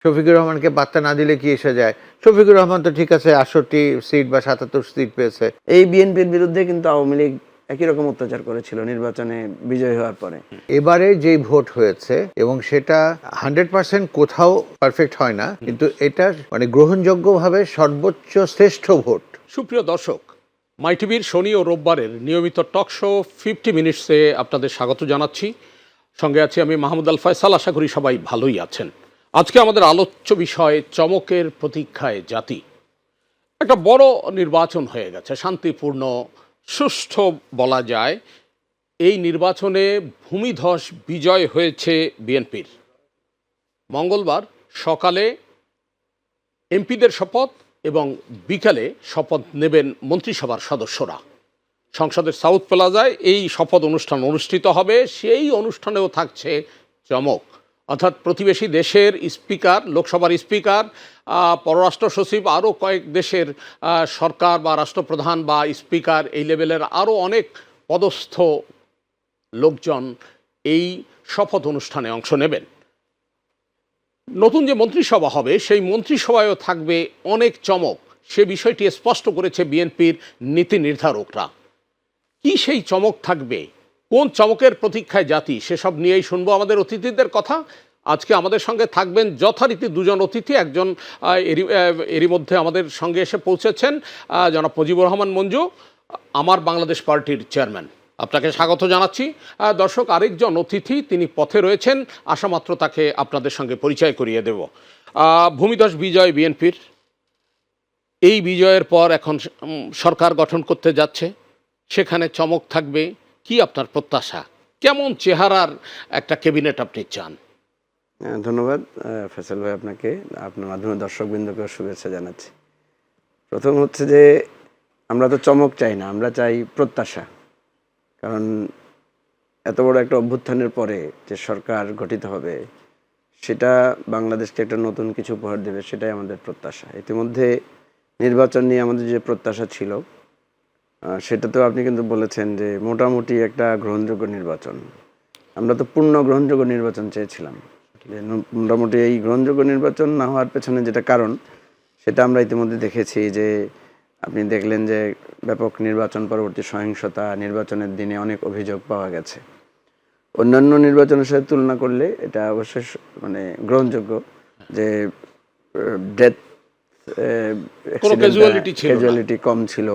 শফিকুর রহমানকে পাত্তা না দিলে কি এসে যায়? শফিকুর রহমান তো ঠিক আছে ৬৮ সিট বা ৭৭ সিট পেয়েছে। এই বিএনপির বিরুদ্ধে কিন্তু আওয়ামী লীগ একই রকম অত্যাচার করেছিল নির্বাচনে বিজয়ী হওয়ার পরে। এবারে যেই ভোট হয়েছে এবং সেটা 100% কোথাও পারফেক্ট হয় না, কিন্তু এটা মানে গ্রহণযোগ্যভাবে সর্বোচ্চ শ্রেষ্ঠ ভোট। সুপ্রিয় দর্শক, মাই টিভির শনি ও রোববারের নিয়মিত টক শো 50 মিনিটসে আপনাদের স্বাগত জানাচ্ছি। সঙ্গে আছি আমি মাহমুদ আল ফয়সাল। আশা করি সবাই ভালোই আছেন। আজকে আমাদের আলোচ্য বিষয় চমকের প্রতীক্ষায় জাতি। একটা বড় নির্বাচন হয়ে গেছে, শান্তিপূর্ণ সুষ্ঠু বলা যায়। এই নির্বাচনে ভূমিধস বিজয় হয়েছে বিএনপির। মঙ্গলবার সকালে এমপিদের শপথ এবং বিকালে শপথ নেবেন মন্ত্রিসভার সদস্যরা। সংসদের সাউথ প্লাজায় এই শপথ অনুষ্ঠান অনুষ্ঠিত হবে। সেই অনুষ্ঠানেও থাকছে চমক, অর্থাৎ প্রতিবেশী দেশের স্পিকার, লোকসভার স্পিকার, পররাষ্ট্র সচিব, আরও কয়েক দেশের সরকার বা রাষ্ট্রপ্রধান বা স্পিকার, এই লেভেলের আরও অনেক পদস্থ লোকজন এই শপথ অনুষ্ঠানে অংশ নেবেন। নতুন যে মন্ত্রিসভা হবে সেই মন্ত্রিসভায়ও থাকবে অনেক চমক। সে বিষয়টি স্পষ্ট করেছে বিএনপির নীতি নির্ধারকরা। কি সেই চমক থাকবে, কোন চমকের প্রতীক্ষায় জাতি, সেসব নিয়েই শুনবো আমাদের অতিথিদের কথা। আজকে আমাদের সঙ্গে থাকবেন যথারীতি দুজন অতিথি। একজন এরই মধ্যে আমাদের সঙ্গে এসে পৌঁছেছেন, জনাব মুজিবুর রহমান মঞ্জু, আমার বাংলাদেশ পার্টির চেয়ারম্যান। আপনাকে স্বাগত জানাচ্ছি। দর্শক, আরেকজন অতিথি তিনি পথে রয়েছেন, আসামাত্র তাকে আপনাদের সঙ্গে পরিচয় করিয়ে দেব। ভূমিধস বিজয় বিএনপির। এই বিজয়ের পর এখন সরকার গঠন করতে যাচ্ছে, সেখানে চমক থাকবে। কি আপনার প্রত্যাশা, কেমন চেহারার একটা ক্যাবিনেট আপনি চান? ধন্যবাদ ফয়সাল ভাই, আপনাকে, আপনার মাধ্যমে দর্শকবৃন্দকে শুভেচ্ছা জানাচ্ছি। প্রথম হচ্ছে যে আমরা তো চমক চাই না, আমরা চাই প্রত্যাশা। কারণ এত বড় একটা অভ্যুত্থানের পরে যে সরকার গঠিত হবে সেটা বাংলাদেশকে একটা নতুন কিছু উপহার দেবে, সেটাই আমাদের প্রত্যাশা। ইতিমধ্যে নির্বাচন নিয়ে আমাদের যে প্রত্যাশা ছিল সেটা তো আপনি কিন্তু বলেছেন যে মোটামুটি একটা গ্রহণযোগ্য নির্বাচন। আমরা তো পূর্ণ গ্রহণযোগ্য নির্বাচন চেয়েছিলাম। মোটামুটি এই গ্রহণযোগ্য নির্বাচন না হওয়ার পেছনে যেটা কারণ সেটা আমরা ইতিমধ্যে দেখেছি। যে আপনি দেখলেন যে ব্যাপক নির্বাচন পরবর্তী সহিংসতা, নির্বাচনের দিনে অনেক অভিযোগ পাওয়া গেছে। অন্যান্য নির্বাচনের সাথে তুলনা করলে এটা অবশ্যই মানে গ্রহণযোগ্য, যে ডেথ ক্যাজুয়ালিটি কম ছিল,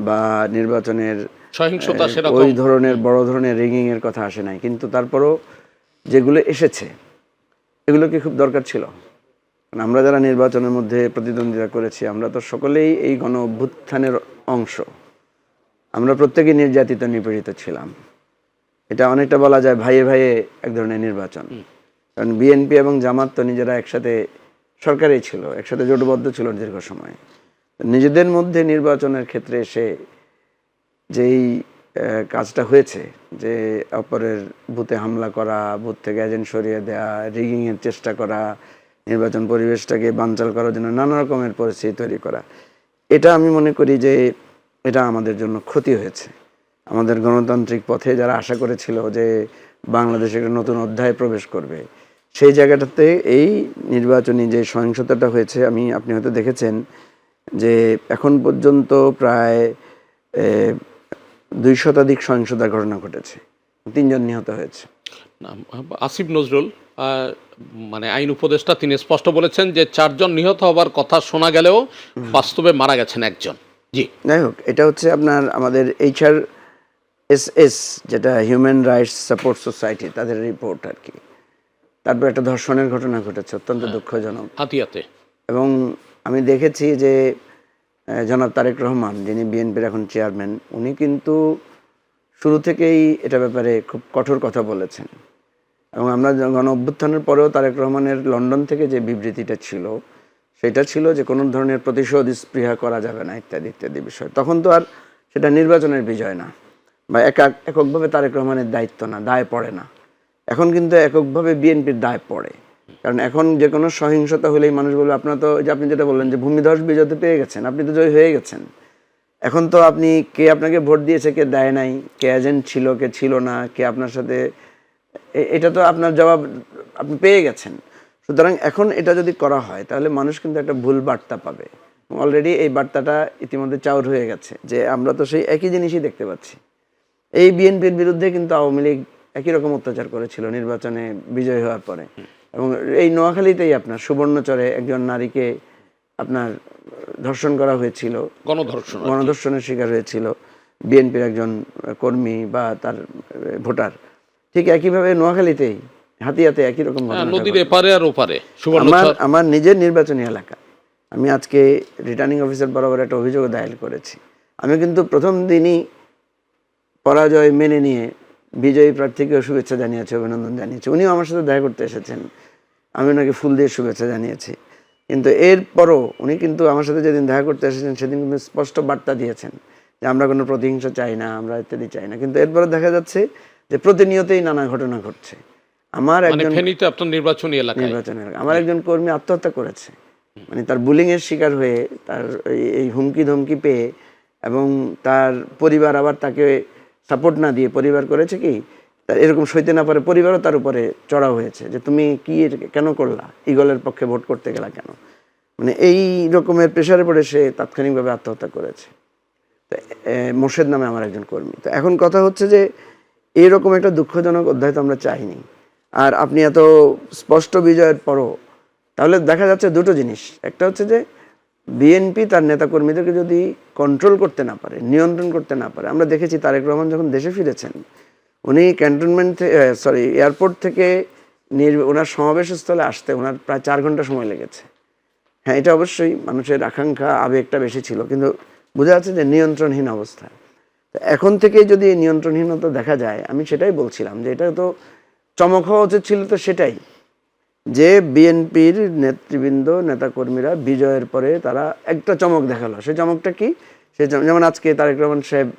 বা নির্বাচনের সহিংসতা ওই ধরনের বড় ধরনের রিগিং এর কথা আসে নাই। কিন্তু তারপরও যেগুলো এসেছে এগুলো কি খুব দরকার ছিল? আমরা যারা নির্বাচনের মধ্যে প্রতিদ্বন্দ্বিতা করেছি আমরা তো সকলেই এই গণ অভ্যুত্থানের অংশ। আমরা প্রত্যেকেই নির্যাতিত, নিপীড়িত ছিলাম। এটা অনেকটা বলা যায় ভাইয়ে ভাইয়ে এক ধরনের নির্বাচন। কারণ বিএনপি এবং জামাত তো নিজেরা একসাথে সরকারেই ছিল, একসাথে জোটবদ্ধ ছিল দীর্ঘ সময়। নিজেদের মধ্যে নির্বাচনের ক্ষেত্রে এসে যেই কাজটা হয়েছে, যে অপরের বুথে হামলা করা, বুথ থেকে এজেন্ট সরিয়ে দেওয়া, রিগিংয়ের চেষ্টা করা, নির্বাচন পরিবেশটাকে বানচাল করার জন্য নানা রকমের পরিস্থিতি তৈরি করা, এটা আমি মনে করি যে এটা আমাদের জন্য ক্ষতি হয়েছে। আমাদের গণতান্ত্রিক পথে যারা আশা করেছিল যে বাংলাদেশ একটা নতুন অধ্যায়ে প্রবেশ করবে, সেই জায়গাটাতে এই নির্বাচনী যে সহিংসতাটা হয়েছে, আপনি হয়তো দেখেছেন যে এখন পর্যন্ত প্রায় 2 শতাধিক সহিংসতার ঘটনা ঘটেছে, 3 জন নিহত হয়েছে। আসিফ নজরুল, মানে আইন উপদেষ্টা, তিনি স্পষ্ট বলেছেন যে 4 জন নিহত হবার কথা শোনা গেলেও বাস্তবে মারা গেছেন একজন। জি, যাই হোক, এটা হচ্ছে আপনার আমাদের HRSS, যেটা হিউম্যান রাইটস সাপোর্ট সোসাইটি, তাদের রিপোর্ট আর কি। তারপর একটা ধর্ষণের ঘটনা ঘটেছে, অত্যন্ত দুঃখজনক, হাতিয়াতে। এবং আমি দেখেছি যে জনাব তারেক রহমান, যিনি বিএনপির এখন চেয়ারম্যান, উনি কিন্তু শুরু থেকেই এটা ব্যাপারে খুব কঠোর কথা বলেছেন। এবং আমরা গণ অভ্যুত্থানের পরেও তারেক রহমানের লন্ডন থেকে যে বিবৃতিটা ছিল সেটা ছিল যে কোনো ধরনের প্রতিশোধ স্পৃহা করা যাবে না, ইত্যাদি ইত্যাদি বিষয়। তখন তো আর সেটা নির্বাচনের বিজয় না, বা এককভাবে তারেক রহমানের দায়িত্ব না, দায় পড়ে না। এখন কিন্তু এককভাবে বিএনপির দায় পড়ে। কারণ এখন যে কোনো সহিংসতা হলেই মানুষ বলবে, আপনারা তো, যে আপনি যেটা বললেন যে ভূমিধস বিজয় তো পেয়ে গেছেন, আপনি তো জয় হয়ে গেছেন। এখন তো আপনি, কে আপনাকে ভোট দিয়েছে, কে দেয় নাই, কে এজেন্ট ছিল, কে ছিল না, কে আপনার সাথে, এটা তো আপনার জবাব আপনি পেয়ে গেছেন। সুতরাং এখন এটা যদি করা হয় তাহলে মানুষ কিন্তু একটা ভুল বার্তা পাবে। অলরেডি এই বার্তাটা ইতিমধ্যে চাউর হয়ে গেছে যে আমরা তো সেই একই জিনিসই দেখতে পাচ্ছি। এই বিএনপির বিরুদ্ধে কিন্তু আওয়ামী লীগ একই রকম অত্যাচার করেছিল নির্বাচনে বিজয় হওয়ার পরে, এবং এই নোয়াখালীতেই আপনার সুবর্ণচরে একজন নারীকে আপনার ধর্ষণ করা হয়েছিল, গণধর্ষণের শিকার হয়েছিল বিএনপির একজন কর্মী বা তার ভোটার। ঠিক একইভাবে নোয়াখালীতেই হাতিয়াতে একই রকম নদীর এপারে আর ওপারে আমার নিজের নির্বাচনী এলাকা। আমি আজকে রিটার্নিং অফিসার বরাবর একটা অভিযোগ দায়ের করেছি। আমি কিন্তু প্রথম দিনই পরাজয় মেনে নিয়ে বিজয়ী প্রার্থীকেও শুভেচ্ছা জানিয়েছি, অভিনন্দন জানিয়েছি। উনিও আমার সাথে দেখা করতে এসেছেন, আমি ওনাকে ফুল দিয়ে শুভেচ্ছা জানিয়েছি। কিন্তু এরপরও উনি কিন্তু আমার সাথে যেদিন দেখা করতে এসেছেন সেদিন কিন্তু স্পষ্ট বার্তা দিয়েছেন যে আমরা কোনো প্রতিহিংসা চাই না, আমরা ইত্যাদি চাই না। কিন্তু এরপরে দেখা যাচ্ছে যে প্রতিনিয়তই নানা ঘটনা ঘটছে। আমার একজন নির্বাচনী এলাকা আমার একজন কর্মী আত্মহত্যা করেছে, মানে তার বুলিং এর শিকার হয়ে, তার এই হুমকি ধমকি পেয়ে, এবং তার পরিবার আবার তাকে সাপোর্ট না দিয়ে পরিবার করেছে কি তার এরকম সইতে না পারে, পরিবারও তার উপরে চড়া হয়েছে যে তুমি কি কেন করলা, ইগলের পক্ষে ভোট করতে গেলা কেন, মানে এই রকমের প্রেশারে পড়ে সে তাৎক্ষণিকভাবে আত্মহত্যা করেছে। মোর্শেদ নামে আমার একজন কর্মী। তো এখন কথা হচ্ছে যে এইরকম একটা দুঃখজনক অধ্যায় তো আমরা চাইনি। আর আপনি এত স্পষ্ট বিজয়ের পরও তাহলে দেখা যাচ্ছে দুটো জিনিস। একটা হচ্ছে যে বিএনপি তার নেতাকর্মীদেরকে যদি কন্ট্রোল করতে না পারে, নিয়ন্ত্রণ করতে না পারে। আমরা দেখেছি তারেক রহমান যখন দেশে ফিরেছেন, উনি ক্যান্টনমেন্ট এয়ারপোর্ট থেকে ওনার সমাবেশস্থলে আসতে ওনার প্রায় 4 ঘন্টা সময় লেগেছে। হ্যাঁ, এটা অবশ্যই মানুষের আকাঙ্ক্ষা, আবেগটা বেশি ছিল, কিন্তু বোঝা যাচ্ছে যে নিয়ন্ত্রণহীন অবস্থা। এখন থেকেই যদি নিয়ন্ত্রণহীনতা দেখা যায়, আমি সেটাই বলছিলাম যে এটা তো চমক হওয়া উচিত ছিল, তো সেটাই যে বিএনপির নেতৃবৃন্দ নেতাকর্মীরা বিজয়ের পরে তারা একটা চমক দেখালো। সেই চমকটা কি? যেমন আজকে তারেক রহমান সাহেব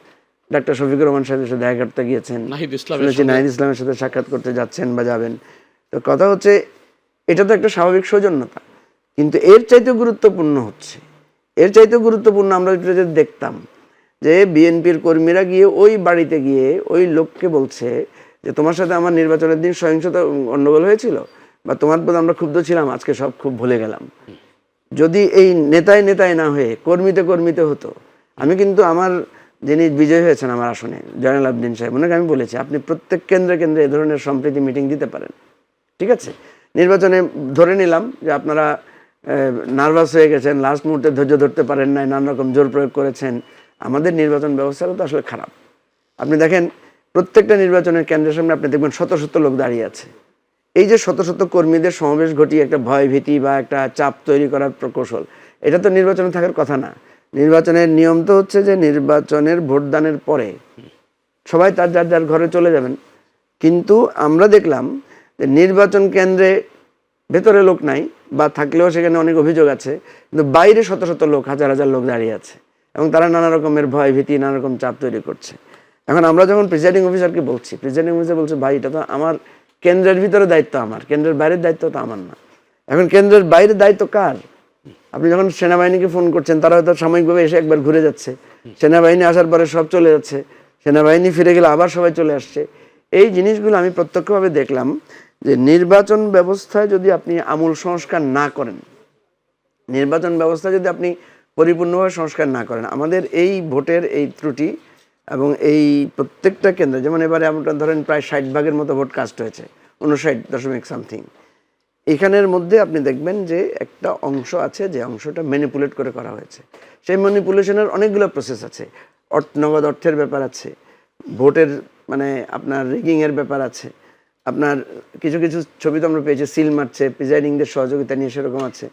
ডাক্তার শফিকুর রহমান সাহেবের সাথে দেখা করতে গিয়েছেন, নাহিদ ইসলামের সাথে সাক্ষাৎ করতে যাচ্ছেন বা যাবেন। তো কথা হচ্ছে এটা তো একটা স্বাভাবিক সৌজন্যতা, কিন্তু এর চাইতেও গুরুত্বপূর্ণ হচ্ছে, আমরা যদি দেখতাম যে বিএনপির কর্মীরা গিয়ে ওই বাড়িতে গিয়ে ওই লোককে বলছে যে তোমার সাথে আমার নির্বাচনের দিন সহিংসতা গন্ডগোল হয়েছিল বা তোমার প্রতি আমরা ক্ষুব্ধ ছিলাম, আজকে সব খুব ভুলে গেলাম। যদি এই নেতায় না হয়ে কর্মীতে হতো। আমি কিন্তু আমার যিনি বিজয় হয়েছেন আমার আসনে জয়নাল আবদিন সাহেব, ওনাকে আমি বলেছি আপনি প্রত্যেক কেন্দ্রে এ ধরনের সম্প্রীতি মিটিং দিতে পারেন, ঠিক আছে? নির্বাচনে ধরে নিলাম যে আপনারা নার্ভাস হয়ে গেছেন, লাস্ট মুহূর্তে ধৈর্য ধরতে পারেন নাই, নানা রকম জোর প্রয়োগ করেছেন। আমাদের নির্বাচন ব্যবস্থাটা তো আসলে খারাপ। আপনি দেখেন প্রত্যেকটা নির্বাচনের কেন্দ্রের সামনে আপনি দেখবেন শত শত লোক দাঁড়িয়ে আছে। এই যে শত শত কর্মীদের সমাবেশ ঘটিয়ে একটা ভয় ভীতি বা একটা চাপ তৈরি করার প্রকৌশল, এটা তো নির্বাচনে থাকার কথা না। নির্বাচনের নিয়ম তো হচ্ছে যে নির্বাচনের ভোটদানের পরে সবাই তার যার ঘরে চলে যাবেন। কিন্তু আমরা দেখলাম যে নির্বাচন কেন্দ্রে ভেতরে লোক নাই, বা থাকলেও সেখানে অনেক অভিযোগ আছে, কিন্তু বাইরে শত শত লোক, হাজার হাজার লোক দাঁড়িয়ে আছে, এবং তারা নানা রকমের ভয় ভীতি, নানা রকম চাপ তৈরি করছে। এখন আমরা যখন প্রিজাইডিং অফিসারকে বলছি, প্রিজাইডিং অফিসার বলছে ভাই এটা তো আমার কেন্দ্রের ভিতরে দায়িত্ব, আমার কেন্দ্রের বাইরের দায়িত্ব তো আমার না। এখন কেন্দ্রের বাইরের দায়িত্ব কার? আপনি যখন সেনাবাহিনীকে ফোন করছেন, তারা হয়তো সাময়িকভাবে এসে একবার ঘুরে যাচ্ছে, সেনাবাহিনী আসার পরে সব চলে যাচ্ছে, সেনাবাহিনী ফিরে গেলে আবার সবাই চলে আসছে। এই জিনিসগুলো আমি প্রত্যক্ষভাবে দেখলাম যে নির্বাচন ব্যবস্থায় যদি আপনি আমূল সংস্কার না করেন, নির্বাচন ব্যবস্থা যদি আপনি পরিপূর্ণভাবে সংস্কার না করেন, আমাদের এই ভোটের এই ত্রুটি এবং এই প্রত্যেকটা কেন্দ্রে, যেমন এবারে আমরা ধরেন প্রায় 60% মতো ভোট কাস্ট হয়েছে, 59.something। এখানের মধ্যে আপনি দেখবেন যে একটা অংশ আছে যে অংশটা ম্যানিপুলেট করা হয়েছে। সেই ম্যানিপুলেশনের অনেকগুলো প্রসেস আছে, নগদ অর্থের ব্যাপার আছে, ভোটের মানে আপনার রিগিংয়ের ব্যাপার আছে, আপনার কিছু ছবি তো আমরা পেয়েছি সিল মারছে, প্রিজাইডিংদের সহযোগিতা নিয়ে সেরকম আছে,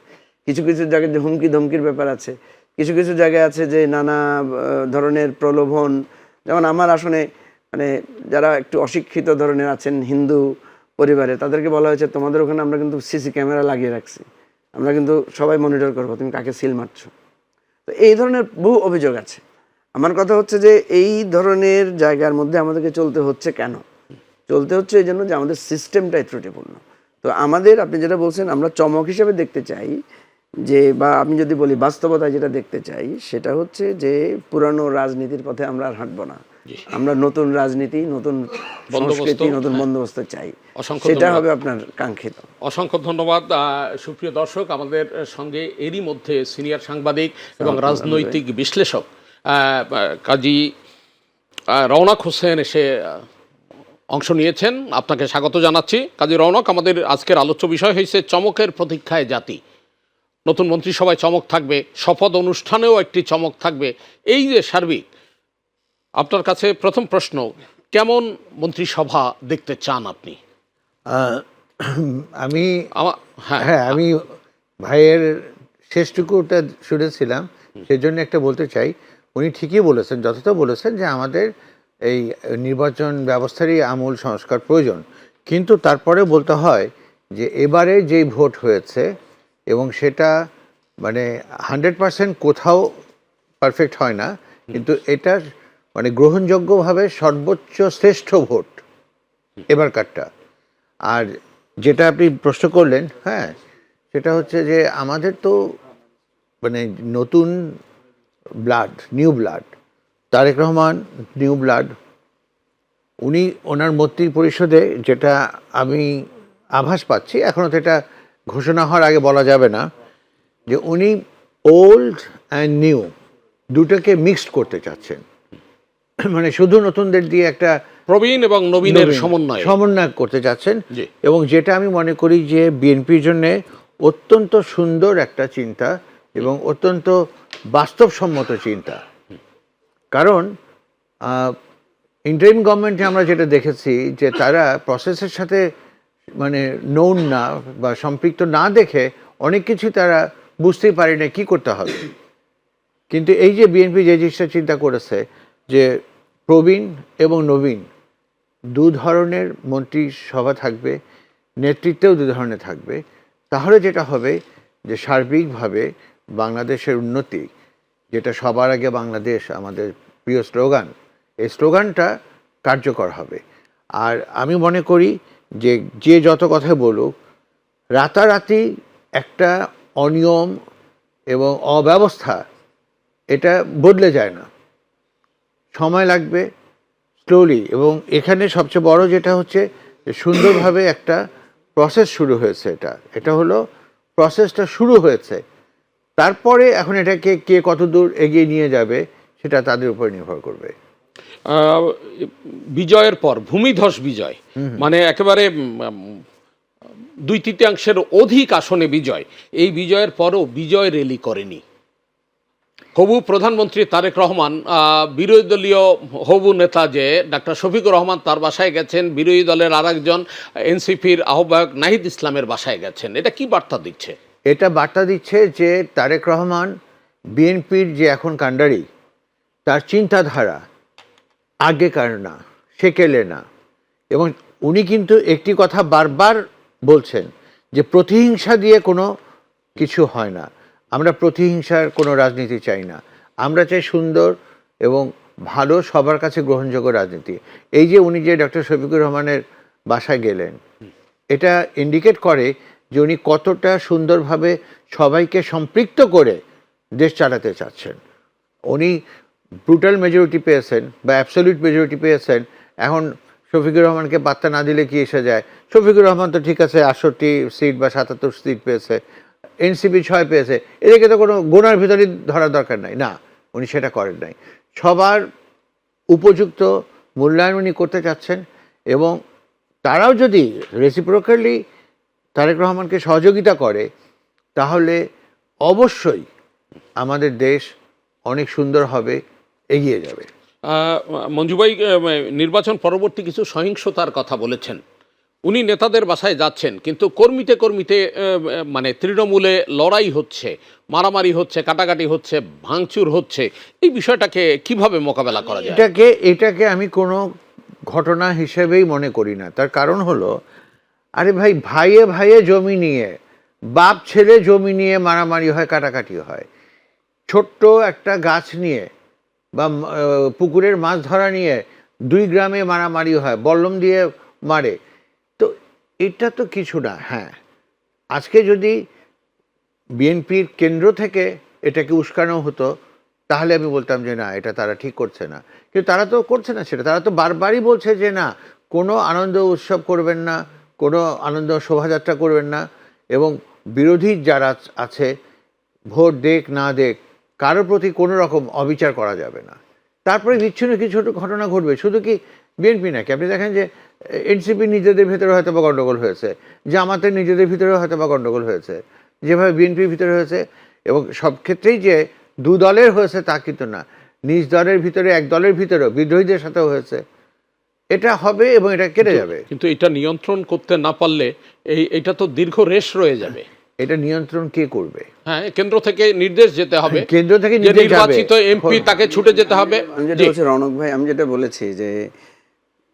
কিছু জায়গায় যে হুমকি ধমকির ব্যাপার আছে, কিছু জায়গায় আছে যে নানা ধরনের প্রলোভন। যেমন আমার আসনে মানে যারা একটু অশিক্ষিত ধরনের আছেন হিন্দু পরিবারে, তাদেরকে বলা হয়েছে তোমাদের ওখানে আমরা কিন্তু সিসি ক্যামেরা লাগিয়ে রাখছি, আমরা কিন্তু সবাই মনিটর করবো তুমি কাকে সিল মারছো। তো এই ধরনের বহু অভিযোগ আছে। আমার কথা হচ্ছে যে এই ধরনের জায়গার মধ্যে আমাদেরকে চলতে হচ্ছে কেন? চলতে হচ্ছে এই জন্য যে আমাদের সিস্টেমটাই ত্রুটিপূর্ণ। তো আমাদের, আপনি যেটা বলছেন, আমরা চমক হিসেবে দেখতে চাই যে বা আমি যদি বলি বাস্তবতায় যেটা দেখতে চাই সেটা হচ্ছে যে পুরানো রাজনীতির পথে আমরা আর হাঁটবো না। আমরা নতুন রাজনীতি, নতুন সংস্কৃতি, নতুন বন্দোবস্ত চাই। সেটা হবে আপনার কাঙ্ক্ষিত। অসংখ্য ধন্যবাদ। সুপ্রিয় দর্শক, আমাদের সঙ্গে এরই মধ্যে সিনিয়র সাংবাদিক এবং রাজনৈতিক বিশ্লেষক কাজী রওনক হোসেন এসে অংশ নিয়েছেন। আপনাকে স্বাগত জানাচ্ছি। কাজী রওনক, আমাদের আজকের আলোচ্য বিষয় হয়েছে চমকের প্রতীক্ষায় জাতি। নতুন মন্ত্রিসভায় চমক থাকবে, শপথ অনুষ্ঠানেও একটি চমক থাকবে। এই যে সার্বিক, আপনার কাছে প্রথম প্রশ্ন, কেমন মন্ত্রিসভা দেখতে চান আপনি? আমি আমি ভাইয়ের শেষটুকুটা শুনেছিলাম, সেজন্য একটা বলতে চাই। উনি ঠিকই বলেছেন, যথার্থ বলেছেন যে আমাদের এই নির্বাচন ব্যবস্থারই আমূল সংস্কার প্রয়োজন। কিন্তু তারপরে বলতে হয় যে এবারে যেই ভোট হয়েছে এবং সেটা মানে 100% কোথাও পারফেক্ট হয় না, কিন্তু এটা মানে গ্রহণযোগ্যভাবে সর্বোচ্চ শ্রেষ্ঠ ভোট এবারকারটা। আর যেটা আপনি প্রশ্ন করলেন, হ্যাঁ, সেটা হচ্ছে যে আমাদের তো মানে নতুন blood, new blood, Tarique Rahman new blood. উনি ওনার মন্ত্রী পরিষদে যেটা আমি আভাস পাচ্ছি, এখনও তো এটা ঘোষণা হওয়ার আগে বলা যাবে না, যে উনি ওল্ড অ্যান্ড নিউ দুটোকে মিক্সড করতে চাচ্ছেন। মানে শুধু নতুনদের দিয়ে একটা প্রবীণ এবং নবীনের সমন্বয় করতে চাচ্ছেন। এবং যেটা আমি মনে করি যে বিএনপির জন্য অত্যন্ত সুন্দর একটা চিন্তা এবং অত্যন্ত বাস্তবসম্মত চিন্তা। কারণ ইন্টারিম গভর্নমেন্টে আমরা যেটা দেখেছি যে তারা প্রসেসের সাথে মানে নোন না বা সম্পৃক্ত না দেখে অনেক কিছু তারা বুঝতেই পারে না কী করতে হবে। কিন্তু এই যে বিএনপি যে জিনিসটা চিন্তা করেছে যে প্রবীণ এবং নবীন দু ধরনের মন্ত্রিসভা থাকবে, নেতৃত্বেও দু ধরনের থাকবে, তাহলে যেটা হবে যে সার্বিকভাবে বাংলাদেশের উন্নতি, যেটা সবার আগে বাংলাদেশ আমাদের প্রিয় স্লোগান, এই স্লোগানটা কার্যকর হবে। আর আমি মনে করি যে যে যত কথা বলুক, রাতারাতি একটা অনিয়ম এবং অব্যবস্থা এটা বদলে যায় না, সময় লাগবে, স্লোলি। এবং এখানে সবচেয়ে বড় যেটা হচ্ছে সুন্দরভাবে একটা প্রসেস শুরু হয়েছে। এটা হলো প্রসেসটা শুরু হয়েছে, তারপরে এখন এটাকে কে কত দূর এগিয়ে নিয়ে যাবে সেটা তাদের উপর নির্ভর করবে। বিজয়ের পর ভূমিধস বিজয়, মানে একেবারে 2/3 অধিক আসনে বিজয়, এই বিজয়ের পরও বিজয় র্যালি করেনি হবু প্রধানমন্ত্রী তারেক রহমান। বিরোধী দলীয় হবু নেতা যে ডাক্তার শফিকুর রহমান তার বাসায় গেছেন, বিরোধী দলের আরেকজন এনসিপির আহ্বায়ক নাহিদ ইসলামের বাসায় গেছেন। এটা কি বার্তা দিচ্ছে? এটা বার্তা দিচ্ছে যে তারেক রহমান বিএনপির যে এখন কাণ্ডারি, তার চিন্তাধারা আগেকার না, সেকেলে না। এবং উনি কিন্তু একটি কথা বারবার বলছেন যে প্রতিহিংসা দিয়ে কোনো কিছু হয় না, আমরা প্রতিহিংসার কোনো রাজনীতি চাই না, আমরা চাই সুন্দর এবং ভালো, সবার কাছে গ্রহণযোগ্য রাজনীতি। এই যে উনি যে ডক্টর শফিকুর রহমানের বাসায় গেলেন, এটা ইন্ডিকেট করে যে উনি কতটা সুন্দরভাবে সবাইকে সম্পৃক্ত করে দেশ চালাতে চাচ্ছেন। উনি ব্রুটাল মেজরিটি পেয়েছেন বা অ্যাবসলিউট মেজরিটি পেয়েছেন, এখন শফিকুর রহমানকে পাত্তা না দিলে কি এসে যায়? শফিকুর রহমান তো ঠিক আছে 68 সিট বা 77 সিট পেয়েছে, এনসিপি 6 পেয়েছে, এদেরকে তো কোনো গোনার ভিতরেই ধরার দরকার নাই। না, উনি সেটা করেন নাই। সবার উপযুক্ত মূল্যায়ন উনি করতে চাচ্ছেন এবং তারাও যদি রেসিপ্রোকালি তারেক রহমানকে সহযোগিতা করে, তাহলে অবশ্যই আমাদের দেশ অনেক সুন্দর হবে, এগিয়ে যাবে। মঞ্জু ভাই, নির্বাচন পরবর্তী কিছু সহিংসতার কথা বলেছেন। উনি নেতাদের বাসায় যাচ্ছেন, কিন্তু কর্মীতে মানে তৃণমূলে লড়াই হচ্ছে, মারামারি হচ্ছে, কাটাকাটি হচ্ছে, ভাঙচুর হচ্ছে। এই বিষয়টাকে কিভাবে মোকাবেলা করা যায়? এটাকে আমি কোনো ঘটনা হিসেবেই মনে করি না। তার কারণ হলো, আরে ভাই, ভাইয়ে ভাইয়ে জমি নিয়ে, বাপ ছেলে জমি নিয়ে মারামারি হয়, কাটাকাটি হয়। ছোট্ট একটা গাছ নিয়ে বা পুকুরের মাছ ধরা নিয়ে 2 গ্রামে মারামারি হয়, বল্লম দিয়ে মারে। তো এটা তো কিছু না। হ্যাঁ, আজকে যদি বিএনপির কেন্দ্র থেকে এটাকে উস্কানো হতো, তাহলে আমি বলতাম যে না, এটা তারা ঠিক করছে না। কিন্তু তারা তো করছে না সেটা, তারা তো বারবারই বলছে যে না, কোনো আনন্দ উৎসব করবেন না, কোনো আনন্দ শোভাযাত্রা করবেন না, এবং বিরোধী যারা আছে ভোট দেখ না দেখ কারোর প্রতি কোনো রকম অবিচার করা যাবে না। তারপরে বিচ্ছিন্ন কিছু ঘটনা ঘটবে, শুধু কি বিএনপি নাকি, আপনি দেখেন যে এনসিপি নিজেদের ভেতরে হয়তো বা গণ্ডগোল হয়েছে, জামাতের নিজেদের ভিতরে হয়তো বা গণ্ডগোল হয়েছে, যেভাবে বিএনপির ভিতরে হয়েছে। এবং সব ক্ষেত্রেই যে দু দলের হয়েছে তা কিন্তু না, নিজ দলের ভিতরে এক দলের ভিতরেও বিদ্রোহীদের সাথেও হয়েছে। এটা হবে এবং এটা কেটে যাবে। কিন্তু এটা নিয়ন্ত্রণ করতে না পারলে এটা তো দীর্ঘ রেশ রয়ে যাবে। এটা নিয়ন্ত্রণ কে করবে? হ্যাঁ, কেন্দ্র থেকে নির্দেশ যেতে হবে, কেন্দ্র থেকে যে নির্দেশ যাবে। নির্বাচিত এমপি তাকে ছুটে যেতে হবে। আমি যেটা বলছি রৌনক ভাই, আমি যেটা বলেছি যে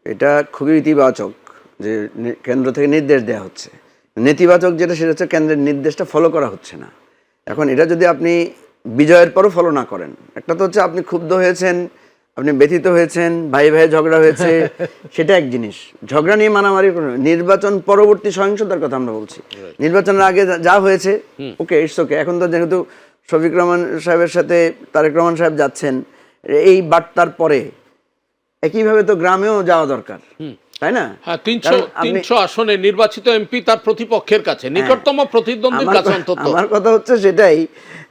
এটা খুবই ইতিবাচক যে কেন্দ্র থেকে নির্দেশ দেওয়া হচ্ছে। নেতিবাচক যেটা, সেটা হচ্ছে কেন্দ্রের নির্দেশটা ফলো করা হচ্ছে না। এখন এটা যদি আপনি বিজয়ের পরও ফলো না করেন, একটা তো হচ্ছে আপনি ক্ষুব্ধ হয়েছেন, আপনি ব্যথিত হয়েছেন, ভাই ভাই ঝগড়া হয়েছে, সেটা এক জিনিস। ঝগড়া নিয়ে মারামারি করেন, নির্বাচন পরবর্তী সহিংসতার কথা আমরা বলছি। নির্বাচনের আগে যা হয়েছে ওকে, ইটস ওকে। এখন তো যেহেতু শফিক রহমান সাহেবের সাথে তারেক রহমান সাহেব যাচ্ছেন, এই বার্তার পরে একইভাবে তো গ্রামেও যাওয়া দরকার, তাই না? হ্যাঁ, 300 আসনে নির্বাচিত এমপি তার প্রতিপক্ষের কাছে, নিকটতম প্রতিদ্বন্দ্বীর কাছে অন্তত। আমার কথা হচ্ছে সেটাই,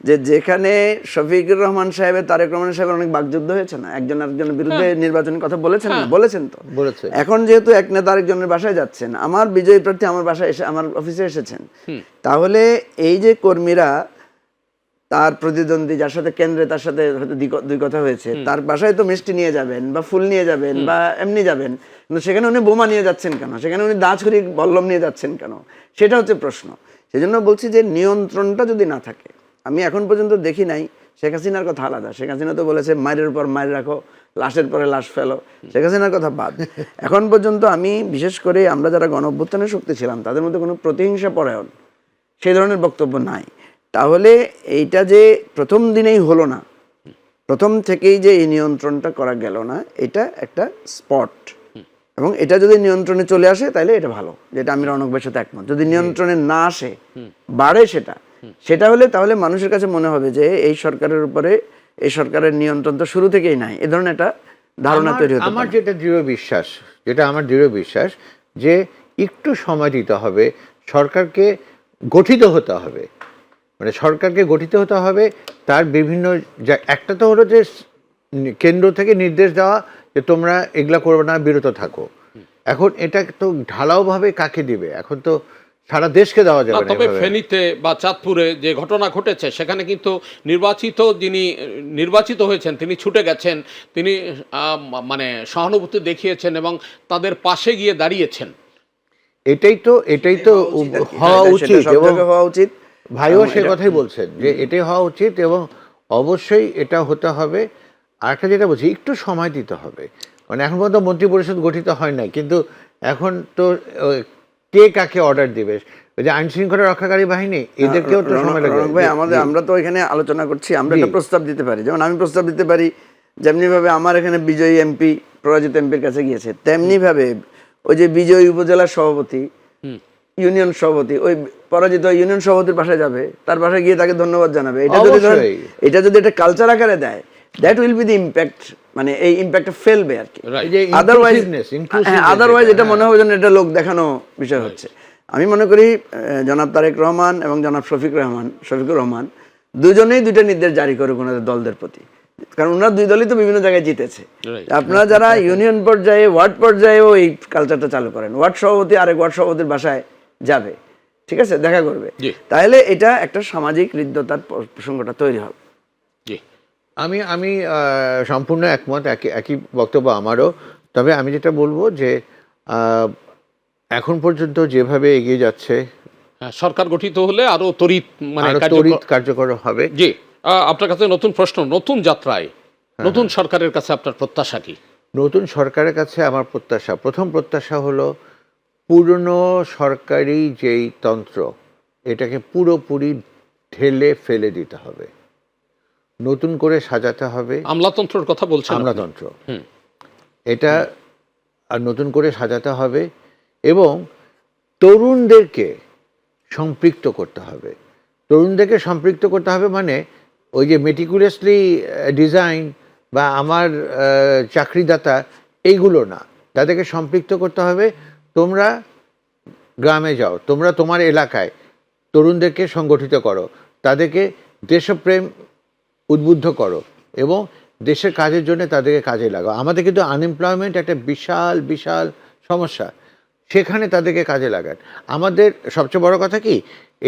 যে যেখানে শফিকুর রহমান সাহেবের তারেক রহমান সাহেবের অনেক বাকযুদ্ধ হয়েছে না, একজন আরেকজনের বিরুদ্ধে নির্বাচনের কথা বলেছেন না, বলেছেন তো বলেছে। এখন যেহেতু এক নেতা আরেকজনের বাসায় যাচ্ছেন, আমার বিজয়ী প্রার্থী আমার বাসায় এসে আমার অফিসে এসেছেন, তাহলে এই যে কর্মীরা তার প্রতিদ্বন্দ্বী যার সাথে কেন্দ্রে তার সাথে হয়তো দুই কথা হয়েছে, তার বাসায় তো মিষ্টি নিয়ে যাবেন বা ফুল নিয়ে যাবেন বা এমনি যাবেন, কিন্তু সেখানে উনি বোমা নিয়ে যাচ্ছেন কেন, সেখানে উনি দা ছুরি বল্লম নিয়ে যাচ্ছেন কেন, সেটা হচ্ছে প্রশ্ন। সেজন্য বলছি যে নিয়ন্ত্রণটা যদি না থাকে, আমি এখন পর্যন্ত দেখি নাই, শেখ হাসিনার কথা আলাদা, শেখ হাসিনা তো বলেছে মায়ের উপর মায়ের রাখো, লাশের পরে লাশ ফেলো, শেখ হাসিনার কথা বাদ। এখন পর্যন্ত আমি বিশেষ করে আমরা যারা গণ অভ্যুত্থানের শক্তি ছিলাম, তাদের মধ্যে কোনো প্রতিহিংসা পরায়ণ সেই ধরনের বক্তব্য নাই। তাহলে এইটা যে প্রথম দিনেই হলো না, প্রথম থেকেই যে এই নিয়ন্ত্রণটা করা গেল না, এটা একটা স্পট। এবং এটা যদি নিয়ন্ত্রণে চলে আসে তাহলে এটা ভালো, যেটা আমি রৌনক ভাইয়ের সাথে একমত। যদি নিয়ন্ত্রণে না আসে, বাড়ে সেটা হলে তাহলে মানুষের কাছে মনে হবে যে এই সরকারের উপরে, এই সরকারের নিয়ন্ত্রণ তো শুরু থেকেই নাই, এ ধরনের একটা ধারণা তৈরি হতে পারে। আমার আমার দৃঢ় বিশ্বাস যে একটু সময় দিতে হবে, সরকারকে গঠিত হতে হবে। মানে সরকারকে গঠিত হতে হবে, তার বিভিন্ন একটা তো হলো যে কেন্দ্র থেকে নির্দেশ দেওয়া যে তোমরা এগুলা করবে না, বিরত থাকো। এখন এটা তো ঢালাওভাবে কাকে দিবে? এখন তো সারা দেশকে দেওয়া যাবে না। তবে ফেনীতে বা চাঁদপুরে যে ঘটনা ঘটেছে, সেখানে কিন্তু যিনি নির্বাচিত হয়েছেন তিনি ছুটে গেছেন, তিনি মানে সহানুভূতি দেখিয়েছেন এবং তাদের পাশে গিয়ে দাঁড়িয়েছেন। এটাই তো হওয়া উচিত। ভাইও সে কথাই বলছেন যে এটাই হওয়া উচিত, এবং অবশ্যই এটা হতে হবে। আর একটা যেটা বলছি, একটু সময় দিতে হবে। মানে এখন পর্যন্ত মন্ত্রী পরিষদ গঠিত হয় নাই, কিন্তু এখন তো কে কাকে অর্ডার দিবে, ওই যে আইন শৃঙ্খলা রক্ষাকারী বাহিনী, এদেরকেও তো সময় লাগবে। ভাই আমরা তো এখানে আলোচনা করছি, আমরা একটা প্রস্তাব দিতে পারি। যেমন আমি প্রস্তাব দিতে পারি, যেমনি ভাবে আমার এখানে বিজয়ী এমপি পরাজিত এমপির কাছে গিয়েছে, তেমনি ভাবে ওই যে বিজয়ী উপজেলার সভাপতি, ইউনিয়ন সভাপতি, ওই পরাজিত ইউনিয়ন সভাপতির বাসায় যাবে, তার বাসায় গিয়ে তাকে ধন্যবাদ জানাবে। এটা যদি একটা কালচার আকারে দেয়, that will be the impact, মানে এই ইম্প্যাক্টটা ফেলবে আর কি। আদারওয়াইজ এটা মনে হবে যেন এটা লোক দেখানো বিষয় হচ্ছে। আমি মনে করি জনাব তারেক রহমান এবং জনাব শফিকুর রহমান দুজনেই দুইটা নির্দেশ জারি করুক ওনাদের দলদের প্রতি, কারণ ওনারা দুই দলই তো বিভিন্ন জায়গায় জিতেছে। আপনারা যারা ইউনিয়ন পর্যায়ে, ওয়ার্ড পর্যায়েও এই কালচারটা চালু করেন, ওয়ার্ড সভাপতি আরেক ওয়ার্ড সভাপতির বাসায় যাবে, ঠিক আছে, দেখা করবে, তাহলে এটা একটা সামাজিক হৃদ্যতার প্রসঙ্গটা তৈরি হবে। আমি সম্পূর্ণ একমত, একই বক্তব্য আমারও। তবে আমি যেটা বলবো যে এখন পর্যন্ত যেভাবে এগিয়ে যাচ্ছে, সরকার গঠিত হলে আরো তড়িৎ কার্যকর হবে। জি, আপনার কাছে নতুন প্রশ্ন, নতুন যাত্রায় নতুন সরকারের কাছে আপনার প্রত্যাশা কি? নতুন সরকারের কাছে আমার প্রথম প্রত্যাশা হলো পুরনো সরকারি যেই তন্ত্র, এটাকে পুরোপুরি ঢেলে ফেলে দিতে হবে, নতুন করে সাজাতে হবে। আমলাতন্ত্রের কথা বলছেন? আমলাতন্ত্র, এটা আর নতুন করে সাজাতে হবে এবং তরুণদেরকে সম্পৃক্ত করতে হবে। তরুণদেরকে সম্পৃক্ত করতে হবে, মানে ওই যে মেটিকুলাসলি ডিজাইন বা আমার চাকরিদাতা এইগুলো না, তাদেরকে সম্পৃক্ত করতে হবে। তোমরা গ্রামে যাও, তোমরা তোমার এলাকায় তরুণদেরকে সংগঠিত করো, তাদেরকে দেশপ্রেম উদ্বুদ্ধ করো এবং দেশের কাজের জন্য তাদেরকে কাজে লাগাও। আমাদের কিন্তু আনএমপ্লয়মেন্ট একটা বিশাল বিশাল সমস্যা, সেখানে তাদেরকে কাজে লাগান। আমাদের সবচেয়ে বড় কথা কি,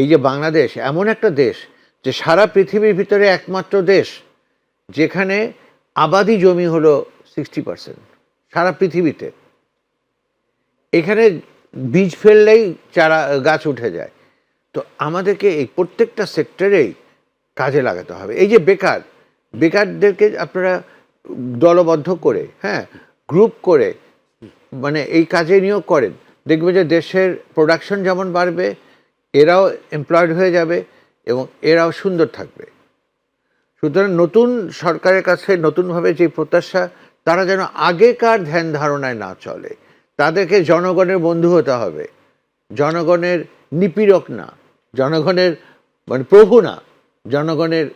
এই যে বাংলাদেশ এমন একটা দেশ যে সারা পৃথিবীর ভিতরে একমাত্র দেশ যেখানে আবাদি জমি হলো 60% সারা পৃথিবীতে। এখানে বীজ ফেললেই চারা গাছ উঠে যায়। তো আমাদেরকে এই প্রত্যেকটা সেক্টরেই কাজে লাগাতে হবে। এই যে বেকারদেরকে আপনারা দলবদ্ধ করে, হ্যাঁ, গ্রুপ করে মানে এই কাজে নিয়োগ করেন, দেখবে যে দেশের প্রোডাকশন যেমন বাড়বে, এরাও এমপ্লয়েড হয়ে যাবে এবং এরাও সুন্দর থাকবে। সুতরাং নতুন সরকারের কাছে নতুনভাবে যে প্রত্যাশা, তারা যেন আগেকার ধ্যান ধারণায় না চলে। তাদেরকে জনগণের বন্ধু হতে হবে, জনগণের নিপীড়ক না, জনগণের মানে প্রভু না, জনগণের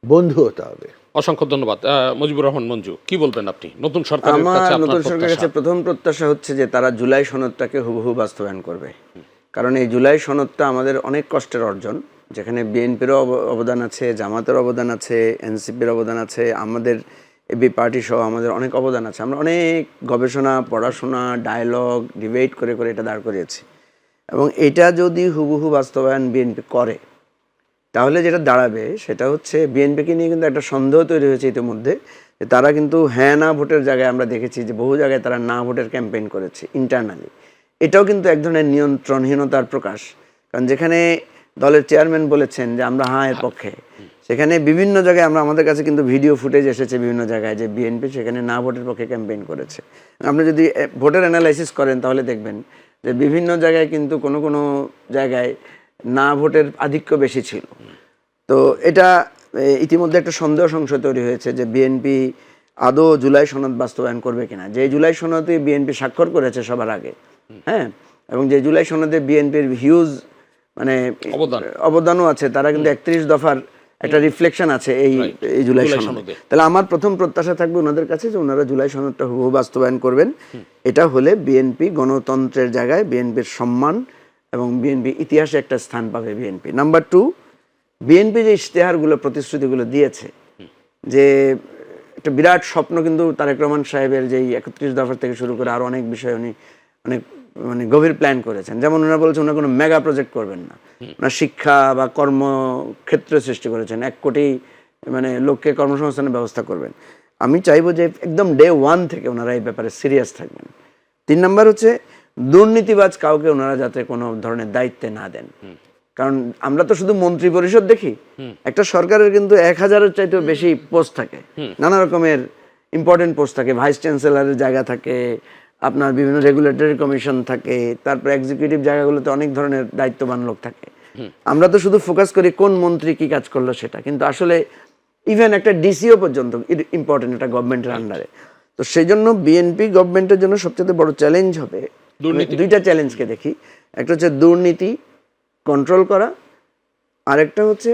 বন্ধু হতে হবে। অসংখ্য ধন্যবাদ। মুজিবুর রহমান মঞ্জু, কি বলবেন আপনি নতুন সরকারের আমার কাছে? আপনার নতুন সরকারের কাছে প্রথম প্রত্যাশা হচ্ছে যে তারা জুলাই সনদটাকে হুবহু বাস্তবায়ন করবে। কারণ এই জুলাই সনদটা আমাদের অনেক কষ্টের অর্জন, যেখানে বিএনপিরও অবদান আছে, জামাতের অবদান আছে, এনসিপির অবদান আছে, আমাদের এবি পার্টি সহ আমাদের অনেক অবদান আছে। আমরা অনেক গবেষণা, পড়াশোনা, ডায়ালগ, ডিবেট করে করে এটা দাঁড় করিয়েছি। এবং এটা যদি হুবহু বাস্তবায়ন বিএনপি করে, তাহলে যেটা দাঁড়াবে সেটা হচ্ছে, বিএনপিকে নিয়ে কিন্তু একটা সন্দেহ তৈরি হয়েছে ইতিমধ্যে, যে তারা কিন্তু হ্যাঁ না ভোটের জায়গায় আমরা দেখেছি যে বহু জায়গায় তারা না ভোটের ক্যাম্পেইন করেছে ইন্টারনালি। এটাও কিন্তু এক ধরনের নিয়ন্ত্রণহীনতার প্রকাশ। কারণ যেখানে দলের চেয়ারম্যান বলেছেন যে আমরা হ্যাঁ এর পক্ষে, সেখানে বিভিন্ন জায়গায় আমাদের কাছে কিন্তু ভিডিও ফুটেজ এসেছে বিভিন্ন জায়গায় যে বিএনপি সেখানে না ভোটের পক্ষে ক্যাম্পেইন করেছে। আপনি যদি ভোটের অ্যানালাইসিস করেন তাহলে দেখবেন যে বিভিন্ন জায়গায় কিন্তু কোনো কোনো জায়গায় না ভোটের আধিক্য বেশি ছিল। তো এটা ইতিমধ্যে একটা সন্দেহ সংশয় তৈরি হয়েছে যে বিএনপি আদৌ জুলাই সনদ বাস্তবায়ন করবে কিনা। যে জুলাই সনদে বিএনপি স্বাক্ষর করেছে সবার আগে, হ্যাঁ, এবং যে জুলাই সনদে বিএনপির হিউজ অবদানও আছে, তারা কিন্তু 31 দফার একটা রিফ্লেকশন আছে এই জুলাই সনদে। তাহলে আমার প্রথম প্রত্যাশা থাকবে ওনাদের কাছে যে ওনারা জুলাই সনদটা হুবহু বাস্তবায়ন করবেন। এটা হলে বিএনপি গণতন্ত্রের জায়গায় বিএনপির সম্মান এবং বিএনপি ইতিহাসে একটা স্থান পাবে বিএনপি। নাম্বার 2, বিএনপি যে ইশতেহারগুলো, প্রতিশ্রুতিগুলো দিয়েছে, যে একটা বিরাট স্বপ্ন কিন্তু তারেক রহমান সাহেবের যেই 31 দফার থেকে শুরু করে আরো অনেক বিষয় উনি অনেক মানে গভীর প্ল্যান করেছেন। যেমন ওনারা বলেছেন ওনারা কোনো মেগা প্রজেক্ট করবেন না, ওনারা শিক্ষা বা কর্মক্ষেত্র সৃষ্টি করেছেন, 1 কোটি মানে লোককে কর্মসংস্থানের ব্যবস্থা করবেন। আমি চাইবো যে একদম ডে 1 থেকে ওনারা এই ব্যাপারে সিরিয়াস থাকবেন। 3 নাম্বার হচ্ছে দুর্নীতিবাজ কাউকে ওনারা যাতে কোনো ধরনের দায়িত্বে না দেন। কারণ আমরা তো শুধু মন্ত্রী পরিষদ দেখি, একটা সরকারের কিন্তু 1000-এর চাইতেও বেশি পোস্ট থাকে, নানা রকমের ইম্পর্টেন্ট পোস্ট থাকে, ভাইস চ্যান্সেলরের জায়গা থাকে, আপনার বিভিন্ন রেগুলেটরি কমিশন থাকে, তারপর এক্সিকিউটিভ জায়গাগুলোতে অনেক ধরনের দায়িত্ববান লোক থাকে। আমরা তো শুধু ফোকাস করি কোন মন্ত্রী কি কাজ করলো সেটা, কিন্তু আসলে ইভেন একটা ডিসিও পর্যন্ত ইম্পর্টেন্ট একটা গভর্নমেন্টের আন্ডারে। তো সেই জন্য বিএনপি গভর্নমেন্টের জন্য সবচেয়ে বড় চ্যালেঞ্জ হবে, দুইটা চ্যালেঞ্জকে দেখি, একটা হচ্ছে দুর্নীতি কন্ট্রোল করা, আরেকটা হচ্ছে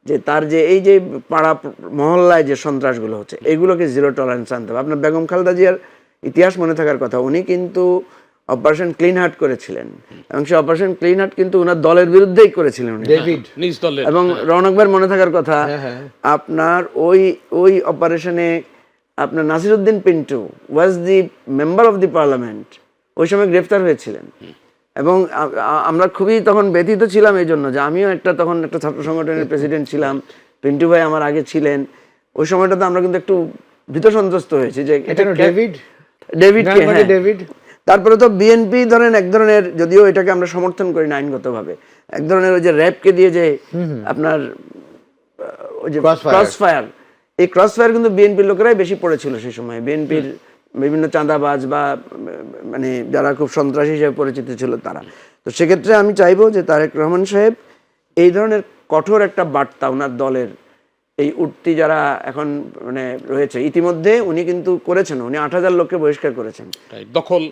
যে তার যে এই যে পাড়া মহল্লায় যে সন্ত্রাসগুলো হচ্ছে এগুলোকে জিরো টলারেন্স আনতে হবে। আপনার বেগম খালেদা জিয়ার ইতিহাস মনে থাকার কথা, উনি কিন্তু অপারেশন ক্লিন হার্ট করেছিলেন এবং সেই অপারেশন ক্লিন হার্ট কিন্তু ওনার দলের বিরুদ্ধেই করেছিলেন নিজ দলের। এবং রৌনক ভাইয়ের মনে থাকার কথা, আপনার ওই অপারেশনে আপনার Nasiruddin Pintu was the member of the parliament, ওই সময় গ্রেফতার হয়েছিলেন। এবং আমরা খুবই তখন ব্যথিত ছিলাম এই জন্য যে আমিও তখন একটা ছাত্র সংগঠনের প্রেসিডেন্ট ছিলাম, পিন্টু ভাই আমার আগে ছিলেন। ওই সময়টাতে আমরা কিন্তু একটু ভীত সন্ত্রস্ত হয়েছি যে ডেভিড। তারপরে তো বিএনপি ধরেন এক ধরনের, যদিও এটাকে আমরা সমর্থন করি না আইনগতভাবে, এক ধরনের ওই যে র্যাবকে দিয়ে যে আপনার ওই যে ক্রসফায়ার, এই ক্রসফায়ার কিন্তু বিএনপির লোকেরাই বেশি পড়েছিল সেই সময়। বিএনপির বিভিন্ন চাঁদাবাজ বা মানে যারা খুব সন্ত্রাসী হিসেবে পরিচিত ছিল তারা। তো সেক্ষেত্রে আমি চাইবো যে তারেক রহমান সাহেব এই ধরনের কঠোর একটা বার্তা ওনার দলের এই উঠতি যারা এখন মানে রয়েছে, ইতিমধ্যে উনি কিন্তু করেছেন, উনি 8,000 লোককে বহিষ্কার করেছেন দখল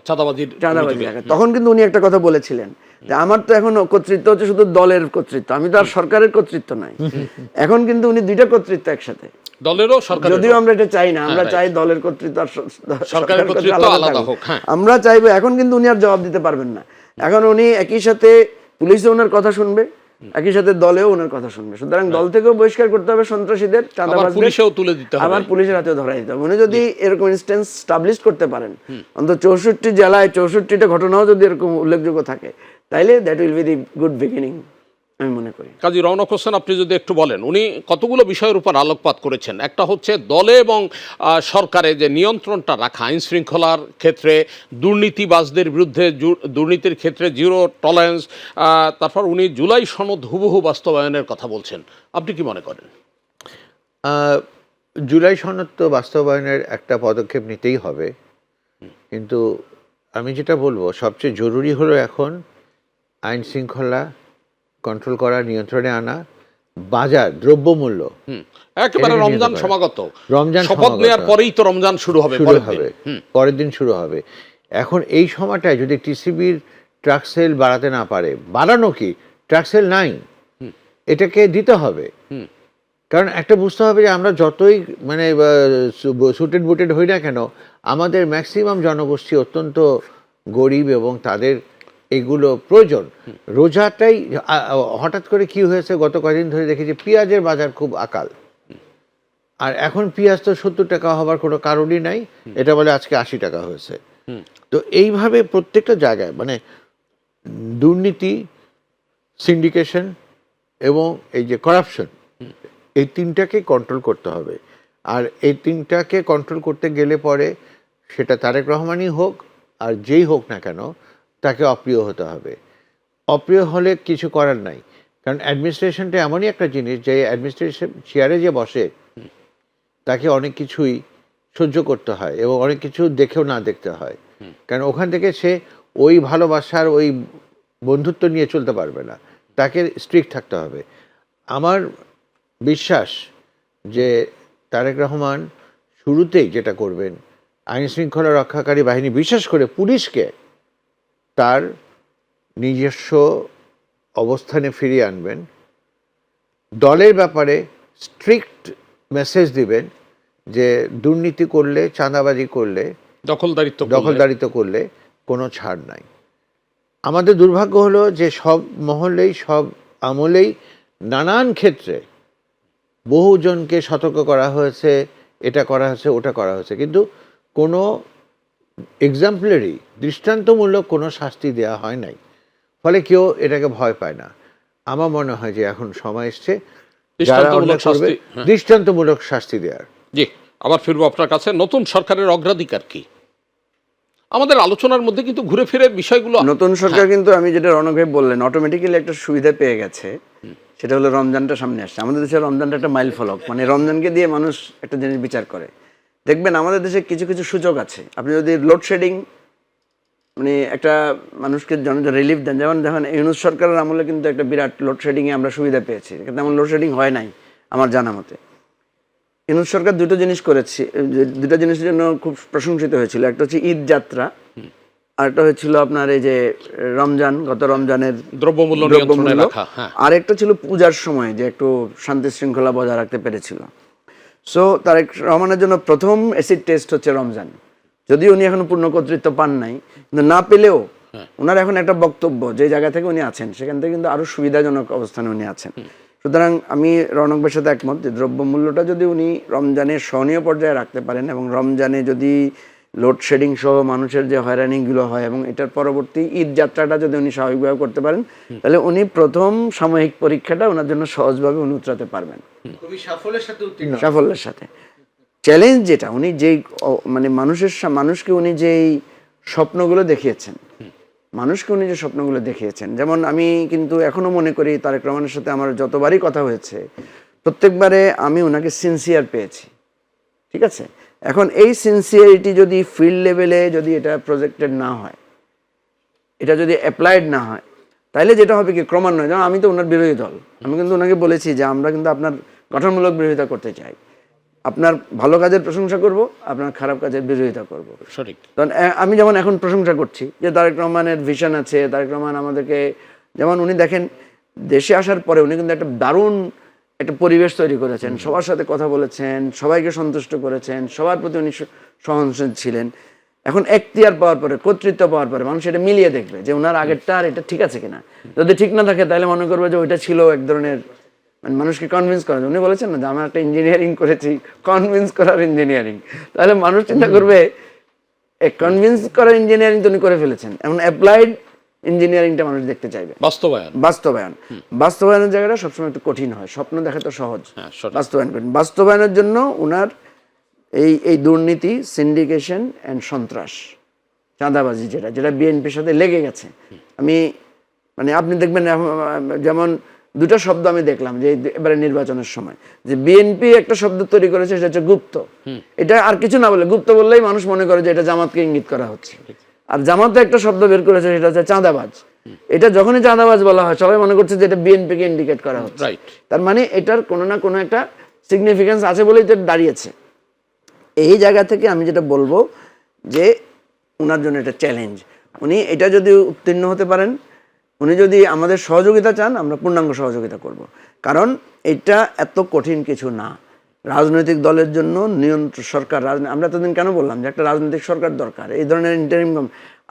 চাঁদাবাজির চাঁদাবাজি এলাকায়। তখন কিন্তু উনি একটা কথা বলেছিলেন যে আমার তো এখন কর্তৃত্ব হচ্ছে শুধু দলের কর্তৃত্ব, আমি তো আর সরকারের কর্তৃত্ব নাই। এখন কিন্তু উনি দুইটা কর্তৃত্ব একসাথে, দলেরও সরকার, যদিও আমরা এটা চাই না, আমরা চাই দলের কর্তৃত্ব আর সরকারের কর্তৃত্ব আলাদা হোক। আমরা চাইবো, এখন কিন্তু উনি আর জবাব দিতে পারবেন না। এখন উনি একই সাথে পুলিশও ওনার কথা শুনবে, একই সাথে দলেও ওনার কথা শুনবে। সুতরাং দল থেকেও বহিষ্কার করতে হবে সন্ত্রাসীদের, চাঁদাবাজদের, পুলিশেও তুলে দিতে হবে, আবার পুলিশের হাতেও ধরাই দিতে হবে। উনি যদি এরকম ইনস্ট্যান্স স্টাবলিশ করতে পারেন, অন্তত 64 জেলায় 64টা ঘটনাও যদি এরকম উল্লেখযোগ্য থাকে, তাইলে that will be the good beginning আমি মনে করি। কাজী রওনক হোসেন, আপনি যদি একটু বলেন, উনি কতগুলো বিষয়ের উপর আলোকপাত করেছেন। একটা হচ্ছে দলে এবং সরকারে যে নিয়ন্ত্রণটা রাখা, আইন শৃঙ্খলার ক্ষেত্রে, দুর্নীতিবাজদের বিরুদ্ধে দুর্নীতির ক্ষেত্রে জিরো টলারেন্স। তারপর উনি জুলাই সনদ হুবহু বাস্তবায়নের কথা বলছেন। আপনি কি মনে করেন? জুলাই সনদ তো বাস্তবায়নের একটা পদক্ষেপ নিতেই হবে, কিন্তু আমি যেটা বলবো সবচেয়ে জরুরি হলো এখন আইন শৃঙ্খলা কন্ট্রোল করা, নিয়ন্ত্রণে আনা, বাজার দ্রব্যমূল্য একেবারে রমজান সমাগত, রমজান শপথ নেওয়ার পরেই তো রমজান শুরু হবে, পরের দিন শুরু হবে। এখন এই সময়টায় যদি টিসিবির ট্রাক সেল বাড়াতে না পারে, বাড়ানো কি, ট্রাক সেল নাই, এটাকে দিতে হবে। কারণ একটা বুঝতে হবে যে আমরা যতই মানে সুটেড বুটেড হই না কেন, আমাদের ম্যাক্সিমাম জনগোষ্ঠী অত্যন্ত গরিব এবং তাদের এগুলো প্রয়োজন। রোজাটাই হঠাৎ করে কি হয়েছে, গত কয়েকদিন ধরে দেখেছি পেঁয়াজের বাজার খুব আকাল, আর এখন পেঁয়াজ তো 70 টাকা হবার কোনো কারণই নাই, এটা বলে আজকে 80 টাকা হয়েছে। তো এইভাবে প্রত্যেকটা জায়গায় মানে দুর্নীতি, সিন্ডিকেশন এবং এই যে করাপশন, এই তিনটাকে কন্ট্রোল করতে হবে। আর এই তিনটাকে কন্ট্রোল করতে গেলে পরে সেটা তারেক রহমানই হোক আর যেই হোক না কেন, তাকে অপ্রিয় হতে হবে। অপ্রিয় হলে কিছু করার নাই, কারণ অ্যাডমিনিস্ট্রেশনটা এমনই একটা জিনিস যে অ্যাডমিনিস্ট্রেশন চেয়ারে যে বসে তাকে অনেক কিছুই সহ্য করতে হয় এবং অনেক কিছু দেখেও না দেখতে হয়। কারণ ওখান থেকে সে ওই ভালোবাসার ওই বন্ধুত্ব নিয়ে চলতে পারবে না, তাকে স্ট্রিক্ট থাকতে হবে। আমার বিশ্বাস যে তারেক রহমান শুরুতেই যেটা করবেন, আইন শৃঙ্খলা রক্ষাকারী বাহিনী বিশেষ করে পুলিশকে তার নিজস্ব অবস্থানে ফিরিয়ে আনবেন। দলের ব্যাপারে স্ট্রিক্ট মেসেজ দিবেন যে দুর্নীতি করলে, চাঁদাবাজি করলে, দখলদারিত্ব করলে কোনো ছাড় নাই। আমাদের দুর্ভাগ্য হলো যে সব মহলেই, সব আমলেই, নানান ক্ষেত্রে বহুজনকে সতর্ক করা হয়েছে, এটা করা হয়েছে, ওটা করা হয়েছে, কিন্তু কোনো এক্সাম্পলারি দৃষ্টান্তমূলক কোনো শাস্তি দেওয়া হয় নাই, ফলে কেউ এটাকে ভয় পায় না। আমার মনে হয় যে এখন সময় এসছে দৃষ্টান্তমূলক শাস্তি দেওয়ার। জি, আবার ফিরবো আপনার কাছে। নতুন সরকারের অগ্রাধিকার কি? আমাদের আলোচনার মধ্যে কিন্তু ঘুরে ফিরে বিষয়গুলো, নতুন সরকার কিন্তু আমি যেটা রণক ভাই বললেন, অটোমেটিক্যালি একটা সুবিধা পেয়ে গেছে, সেটা হলো রমজানটা সামনে আসছে। আমাদের দেশের রমজানটা একটা মাইল ফলক, মানে রমজানকে দিয়ে মানুষ একটা জিনিস বিচার করে। দেখবেন আমাদের দেশে কিছু কিছু সুযোগ আছে। আপনি যদি লোডশেডিং মানে একটা মানুষকে রিলিফ দেন, যেমন যখন ইউনূস সরকারের আমলে কিন্তু একটা বিরাট লোডশেডিংয়ে আমরা সুবিধা পেয়েছি, কিন্তু এমন লোডশেডিং হয় নাই আমার জানা মতে। ইউনূস সরকার দুটো জিনিস করেছে, দুটো জিনিসের জন্য খুব প্রশংসিত হয়েছিল। একটা হচ্ছে ঈদ যাত্রা, আরেকটা হচ্ছিল আপনার এই যে রমজান, গত রমজানের দ্রব্যমূল্য, আর একটা ছিল পূজার সময় যে একটু শান্তি শৃঙ্খলা বজায় রাখতে পেরেছিল। সো তারেক রহমানের জন্য প্রথম অ্যাসিড টেস্ট হচ্ছে রমজান। যদিও উনি এখনো পূর্ণ কর্তৃত্ব পান নাই, কিন্তু না পেলেও ওনার এখন একটা বক্তব্য, যে জায়গা থেকে উনি আছেন সেখান থেকে কিন্তু আরো সুবিধাজনক অবস্থানে উনি আছেন। সুতরাং আমি রণক ভাইয়ের সাথে একমত যে দ্রব্যমূল্যটা যদি উনি রমজানের সহনীয় পর্যায়ে রাখতে পারেন, এবং রমজানে যদি লোডশেডিং সহ মানুষের যে হয়রানিগুলো হয় এবং এটার পরবর্তী ঈদ যাত্রাটা যদি উনি স্বাভাবিকভাবে করতে পারেন, তাহলে উনি প্রথম সাময়িক পরীক্ষাটা ওনার জন্য সহজভাবে উনি উতরাতে পারবেন, খুবই সাফল্যের সাথে। চ্যালেঞ্জ যেটা উনি যেই মানে মানুষকে উনি যেই স্বপ্নগুলো দেখিয়েছেন, যেমন আমি কিন্তু এখনো মনে করি তারেক রহমানের সাথে আমার যতবারই কথা হয়েছে প্রত্যেকবারে আমি ওনাকে সিনসিয়ার পেয়েছি। ঠিক আছে, এখন এই সিনসিয়ারিটি যদি ফিল্ড লেভেলে যদি এটা প্রজেক্টেড না হয়, এটা যদি অ্যাপ্লাইড না হয়, তাহলে যেটা হবে কি ক্রমান্বয়ে, যেমন আমি তো ওনার বিরোধী দল, আমি কিন্তু ওনাকে বলেছি যে আমরা কিন্তু আপনার গঠনমূলক বিরোধিতা করতে চাই। আপনার ভালো কাজের প্রশংসা করব, আপনার খারাপ কাজের বিরোধিতা করব। সঠিক। কারণ আমি যেমন এখন প্রশংসা করছি যে তারেক রহমানের ভিশন আছে, তারেক রহমান আমাদেরকে, যেমন উনি দেখেন দেশে আসার পরে উনি কিন্তু একটা দারুণ একটা পরিবেশ তৈরি করেছেন, সবার সাথে কথা বলেছেন, সবাইকে সন্তুষ্ট করেছেন, সবার প্রতি উনি সহনশীল ছিলেন। এখন এখতিয়ার পাওয়ার পরে, কর্তৃত্ব পাওয়ার পরে মানুষ এটা মিলিয়ে দেখবে যে ওনার আগেরটা আর এটা ঠিক আছে কিনা। যদি ঠিক না থাকে তাহলে মনে করবে যে ওইটা ছিল এক ধরনের, মানে মানুষকে কনভিন্স করা। উনি বলেছেন না যে আমরা একটা ইঞ্জিনিয়ারিং করেছি, কনভিন্স করার ইঞ্জিনিয়ারিং, তাহলে মানুষ চিন্তা করবে কনভিন্স করার ইঞ্জিনিয়ারিং তো উনি করে ফেলেছেন, এখন অ্যাপ্লাইড ইঞ্জিনিয়ারিংটা মানুষ দেখতে চাইবে। বাস্তবায়নের জায়গাটা সবসময় একটু কঠিন হয়, স্বপ্ন দেখা তো সহজ, বাস্তবায়ন কঠিন। বাস্তবায়নের জন্য উনার এই দুর্নীতি, সিন্ডিকেশন অ্যান্ড সন্ত্রাস, চাঁদাবাজি যেটা বিএনপির সাথে লেগে গেছে। মানে আপনি দেখবেন যেমন দুটা শব্দ আমি দেখলাম যে এবারে নির্বাচনের সময়, যে বিএনপি একটা শব্দ তৈরি করেছে সেটা হচ্ছে গুপ্ত। এটা আর কিছু না বলে, গুপ্ত বললেই মানুষ মনে করে যে এটা জামাতকে ইঙ্গিত করা হচ্ছে। আর জামাতে একটা শব্দ বের করেছে সেটা হচ্ছে চাঁদাবাজ। এটা যখনই চাঁদাবাজ বলা হয় সবাই মনে করছে যে এটা বিএনপিকে ইন্ডিকেট করা হচ্ছে। তার মানে এটার কোনো না কোনো একটা সিগনিফিকেন্স আছে বলেই তো দাঁড়িয়েছে। এই জায়গা থেকে আমি যেটা বলবো যে ওনার জন্য এটা চ্যালেঞ্জ। উনি এটা যদি উত্তীর্ণ হতে পারেন, উনি যদি আমাদের সহযোগিতা চান, আমরা পূর্ণাঙ্গ সহযোগিতা করব। কারণ এটা এত কঠিন কিছু না। রাজনৈতিক দলের জন্য নিয়ন্ত্রণ সরকার, আমরা এতদিন কেন বললাম যে একটা রাজনৈতিক সরকার দরকার, এই ধরনের ইন্টারিম।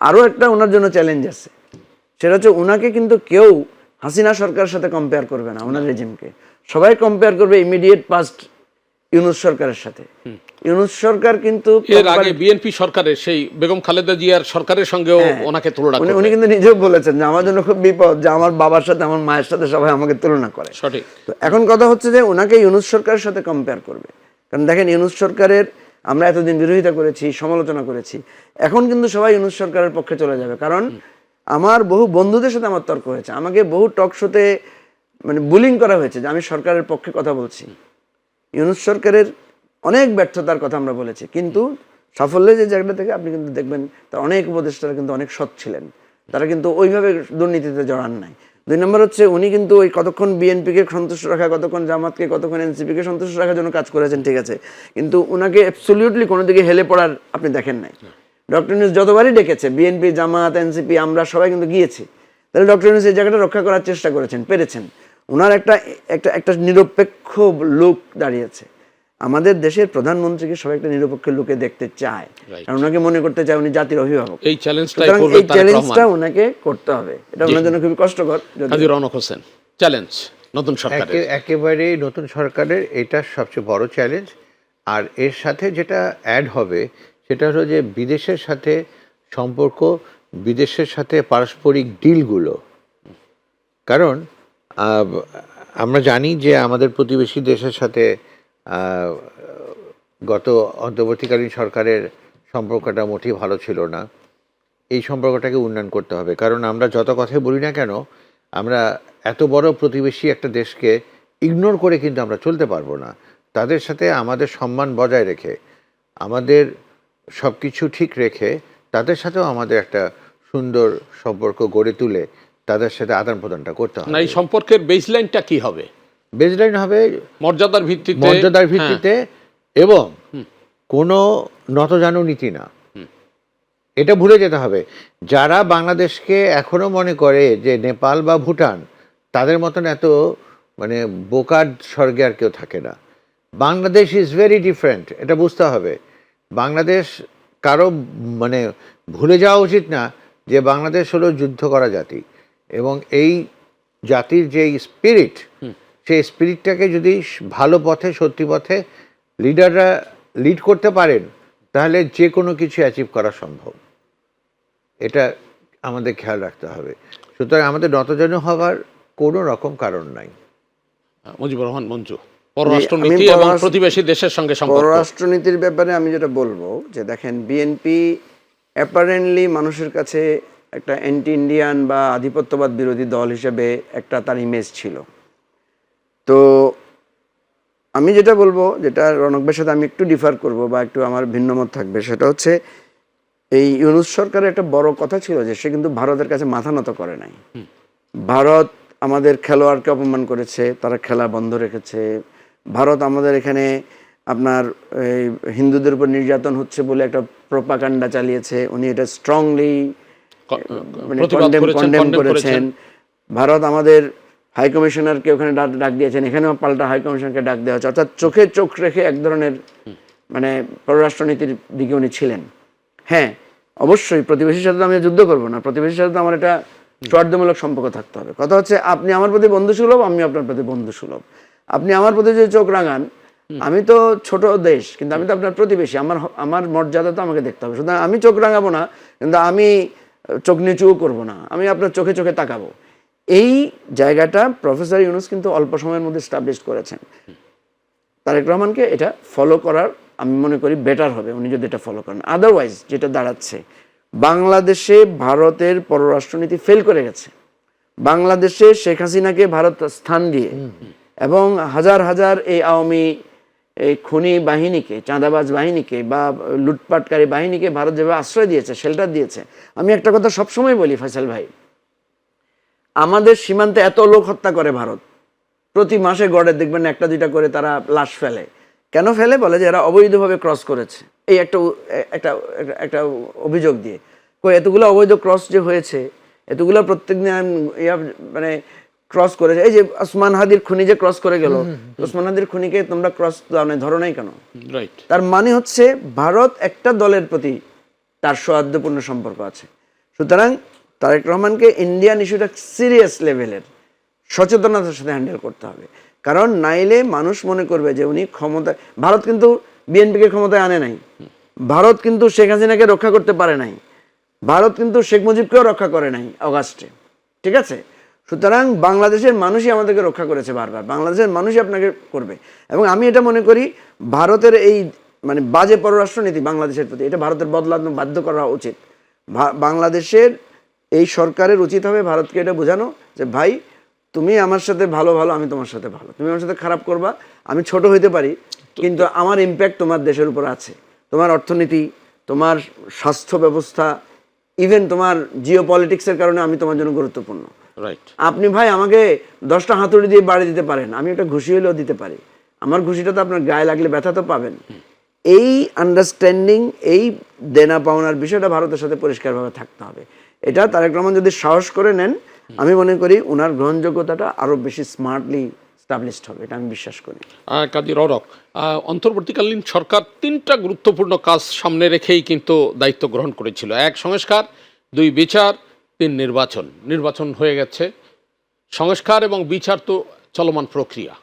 আরও একটা ওনার জন্য চ্যালেঞ্জ আছে, সেটা হচ্ছে ওনাকে কিন্তু কেউ হাসিনা সরকারের সাথে কম্পেয়ার করবে না, ওনার রেজিমকে সবাই কম্পেয়ার করবে ইমিডিয়েট পাস্ট ইউনূস সরকারের সাথে। ইউনূস সরকার কিন্তু এর আগে বিএনপি সরকারের সেই বেগম খালেদা জিয়ার সরকারের সঙ্গেও ওনাকে তুলনা করেন। উনি কিন্তু নিজেও বলেছেন যে আমার জন্য খুব বিপদ যে আমার বাবার সাথে আমার মায়ের সাথে সবাই আমাকে তুলনা করে। সঠিক। তো এখন কথা হচ্ছে যে ওনাকে ইউনূস সরকারের সাথে কম্পেয়ার করবে। কারণ দেখেন ইউনূস সরকারের আমরা এতদিন বিরোধিতা করেছি, সমালোচনা করেছি, এখন কিন্তু সবাই ইউনূস সরকারের পক্ষে চলে যাবে। কারণ আমার বহু বন্ধুদের সাথে আমার তর্ক হয়েছে, আমাকে বহু টক শোতে মানে বুলিং করা হয়েছে যে আমি সরকারের পক্ষে কথা বলছি। ইউনূস সরকারের অনেক ব্যর্থতার কথা আমরা বলেছি, কিন্তু সাফল্যের যে জায়গাটা থেকে আপনি কিন্তু দেখবেন তার অনেক উপদেষ্টারা কিন্তু অনেক সৎ ছিলেন, তারা কিন্তু ওইভাবে দুর্নীতিতে জড়ান নাই। দুই নম্বর হচ্ছে উনি কিন্তু ওই কতক্ষণ বিএনপিকে সন্তুষ্ট রাখা, কতক্ষণ জামাতকে, কতক্ষণ এনসিপিকে সন্তুষ্ট রাখার জন্য কাজ করেছেন, ঠিক আছে, কিন্তু উনাকে অ্যাবসলিউটলি কোনো দিকে হেলে পড়ার আপনি দেখেন নাই। ডক্টর ইউনূস যতবারই ডেকেছে, বিএনপি, জামাত, এনসিপি, আমরা সবাই কিন্তু গিয়েছি, তাহলে ডক্টর ইউনূস এই জায়গাটা রক্ষা করার চেষ্টা করেছেন, পেরেছেন। ওনার একটা নিরপেক্ষ লোক দাঁড়িয়েছে। আমাদের দেশের প্রধানমন্ত্রীকে সবাই একটা নিরপেক্ষ লোকে দেখতে চায়, কারণ ওনাকে মনে করতে চায় উনি জাতির অভিভাবক। এই চ্যালেঞ্জটা ওনাকে করতে হবে, এটা ওনার জন্য খুবই কষ্টকর। হাজী রওনক হোসেন, চ্যালেঞ্জ নতুন সরকারের, একেবারে নতুন সরকারের এটা সবচেয়ে বড় চ্যালেঞ্জ। আর এর সাথে যেটা অ্যাড হবে সেটা হলো যে বিদেশের সাথে সম্পর্ক, বিদেশের সাথে পারস্পরিক ডিলগুলো। কারণ আমরা জানি যে আমাদের প্রতিবেশী দেশের সাথে গত অন্তর্বর্তীকালীন সরকারের সম্পর্কটা মোটেই ভালো ছিল না। এই সম্পর্কটাকে উন্নয়ন করতে হবে, কারণ আমরা যত কথাই বলি না কেন, আমরা এত বড় প্রতিবেশী একটা দেশকে ইগনোর করে কিন্তু আমরা চলতে পারবো না। তাদের সাথে আমাদের সম্মান বজায় রেখে, আমাদের সব কিছু ঠিক রেখে, তাদের সাথেও আমাদের একটা সুন্দর সম্পর্ক গড়ে তুলে তাদের সাথে আদান প্রদানটা করতে হবে। এই সম্পর্কের বেসলাইনটা কি হবে? বেসলাইন হবে মর্যাদার ভিত্তিতে এবং কোনো নতজানু নীতি না। এটা ভুলে যেতে হবে। যারা বাংলাদেশকে এখনো মনে করে যে নেপাল বা ভুটান, তাদের মতন এত মানে বোকার স্বর্গে আর কেউ থাকে না। বাংলাদেশ ইজ ভেরি ডিফারেন্ট, এটা বুঝতে হবে। বাংলাদেশ কারো মানে ভুলে যাওয়া উচিত না যে বাংলাদেশ হলো যুদ্ধ করা জাতি, এবং এই জাতির যে স্পিরিট, সেই স্পিরিটটাকে যদি ভালো পথে, সত্যি পথে লিডাররা লিড করতে পারেন, তাহলে যে কোনো কিছু অ্যাচিভ করা সম্ভব। এটা আমাদের খেয়াল রাখতে হবে। সুতরাং আমাদের নতজানু হওয়ার কোনো রকম কারণ নাই। মুজিবুর রহমান মঞ্জু, পররাষ্ট্রনীতি এবং প্রতিবেশী দেশের সঙ্গে সম্পর্ক। পররাষ্ট্রনীতির ব্যাপারে আমি যেটা বলবো যে দেখেন, বিএনপি অ্যাপারেন্টলি মানুষের কাছে একটা অ্যান্টি ইন্ডিয়ান বা আধিপত্যবাদ বিরোধী দল হিসেবে একটা তার ইমেজ ছিল। তো আমি যেটা বলবো, যেটা রণক ভাইয়ের সাথে আমি একটু ডিফার করব বা একটু আমার ভিন্নমত থাকবে, সেটা হচ্ছে এই ইউনূস সরকারের একটা বড় কথা ছিল যে সে কিন্তু ভারতের কাছে মাথা নত করে নাই। ভারত আমাদের খেলোয়াড়কে অপমান করেছে, তারা খেলা বন্ধ রেখেছে, ভারত আমাদের এখানে আপনার এই হিন্দুদের উপর নির্যাতন হচ্ছে বলে একটা প্রোপাগান্ডা চালিয়েছে, উনি এটা স্ট্রংলি মানে কন্ডেম করেছেন। ভারত আমাদের হাই কমিশনারকে ওখানে ডাক দিয়েছেন, এখানেও পাল্টা হাই কমিশনারকে ডাক দেওয়া হচ্ছে, অর্থাৎ চোখে চোখ রেখে এক ধরনের মানে পররাষ্ট্রনীতির দিকে উনি ছিলেন। হ্যাঁ, অবশ্যই প্রতিবেশীর সাথে আমি যুদ্ধ করবো না, প্রতিবেশীর সাথে আমার এটা সৌহার্দ্যমূলক সম্পর্ক থাকতে হবে। কথা হচ্ছে আপনি আমার প্রতি বন্ধু সুলভ, আমি আপনার প্রতি বন্ধু সুলভ। আপনি আমার প্রতি যে চোখ রাঙান, আমি তো ছোট দেশ কিন্তু আমি তো আপনার প্রতিবেশী, আমার মর্যাদা তো আমাকে দেখতে হবে। সুতরাং আমি চোখ রাঙাবো না, কিন্তু আমি চোখ নিচুও করবো না, আমি আপনার চোখে চোখে তাকাবো। এই জায়গাটা প্রফেসর ইউনূস কিন্তু অল্প সময়ের মধ্যে স্টাবলিশ করেছেন। তারেক রহমানকে এটা ফলো করার আমি মনে করি বেটার হবে উনি যদি এটা ফলো করেন। আদারওয়াইজ যেটা দাঁড়াচ্ছে, বাংলাদেশে ভারতের পররাষ্ট্রনীতি ফেল করে গেছে। বাংলাদেশে শেখ হাসিনাকে ভারত স্থান দিয়ে এবং হাজার হাজার এই আওয়ামী এই খুনি বাহিনীকে, চাঁদাবাজ বাহিনীকে বা লুটপাটকারী বাহিনীকে ভারত যেভাবে আশ্রয় দিয়েছে, শেল্টার দিয়েছে। আমি একটা কথা সবসময় বলি ফয়সাল ভাই, আমাদের সীমান্তে এত লোক হত্যা করে ভারত, প্রতি মাসে গড়ে দেখবেন একটা দুইটা করে তারা লাশ ফেলে। কেন ফেলে? বলে যে এরা অবৈধভাবে ক্রস করেছে, এই একটা একটা অভিযোগ দিয়ে। এতগুলো অবৈধ ক্রস যে হয়েছে, এতগুলো প্রত্যেক দিন মানে ক্রস করেছে। এই যে ওসমান হাদির খুনি যে ক্রস করে গেল, ওসমান হাদির খুনিকে তোমরা ক্রস ধরো নাই কেন? তার মানে হচ্ছে ভারত একটা দলের প্রতি তার সৌহার্দ্যপূর্ণ সম্পর্ক আছে। সুতরাং তারেক রহমানকে ইন্ডিয়ান ইস্যুটা সিরিয়াস লেভেলের সচেতনতার সাথে হ্যান্ডেল করতে হবে, কারণ নাইলে মানুষ মনে করবে যে উনি ক্ষমতায়, ভারত কিন্তু বিএনপিকে ক্ষমতায় আনে নাই, ভারত কিন্তু শেখ হাসিনাকে রক্ষা করতে পারে নাই, ভারত কিন্তু শেখ মুজিবকেও রক্ষা করে নাই অগাস্টে, ঠিক আছে? সুতরাং বাংলাদেশের মানুষই আমাদেরকে রক্ষা করেছে বারবার, বাংলাদেশের মানুষই আপনাকে করবে। এবং আমি এটা মনে করি ভারতের এই মানে বাজে পররাষ্ট্রনীতি বাংলাদেশের প্রতি, এটা ভারতের বদলানো বাধ্য করা উচিত। বাংলাদেশের এই সরকারের উচিত হবে ভারতকে এটা বোঝানো যে ভাই তুমি আমার সাথে ভালো, আমি তোমার সাথে ভালো, তুমি আমার সাথে খারাপ করবা, আমি ছোট হইতে পারি কিন্তু আমার ইম্প্যাক্ট তোমার দেশের উপর আছে, তোমার অর্থনীতি, তোমার স্বাস্থ্য ব্যবস্থা, ইভেন তোমার জিও পলিটিক্সের কারণে আমি তোমার জন্য গুরুত্বপূর্ণ। আপনি ভাই আমাকে 10টা হাতুড়ি দিয়ে বাড়ি দিতে পারেন, আমি একটা ঘুষি হলেও দিতে পারি, আমার ঘুষিটা তো আপনার গায়ে লাগলে ব্যথা তো পাবেন। এই আন্ডারস্ট্যান্ডিং, এই দেনা পাওনার বিষয়টা ভারতের সাথে পরিষ্কারভাবে থাকতে হবে। এটা তারেক রহমান যদি সাহস করে নেন, আমি মনে করি ওনার গ্রহণযোগ্যতাটা আরো বেশি স্মার্টলি স্টাবলিশড হবে, এটা আমি বিশ্বাস করি। কাজী রওনক, অন্তর্বর্তীকালীন সরকার 3টা গুরুত্বপূর্ণ কাজ সামনে রেখেই কিন্তু দায়িত্ব গ্রহণ করেছিল। 1 সংস্কার, 2 বিচার, 3 নির্বাচন। নির্বাচন হয়ে গেছে, সংস্কার এবং বিচার তো চলমান প্রক্রিয়া।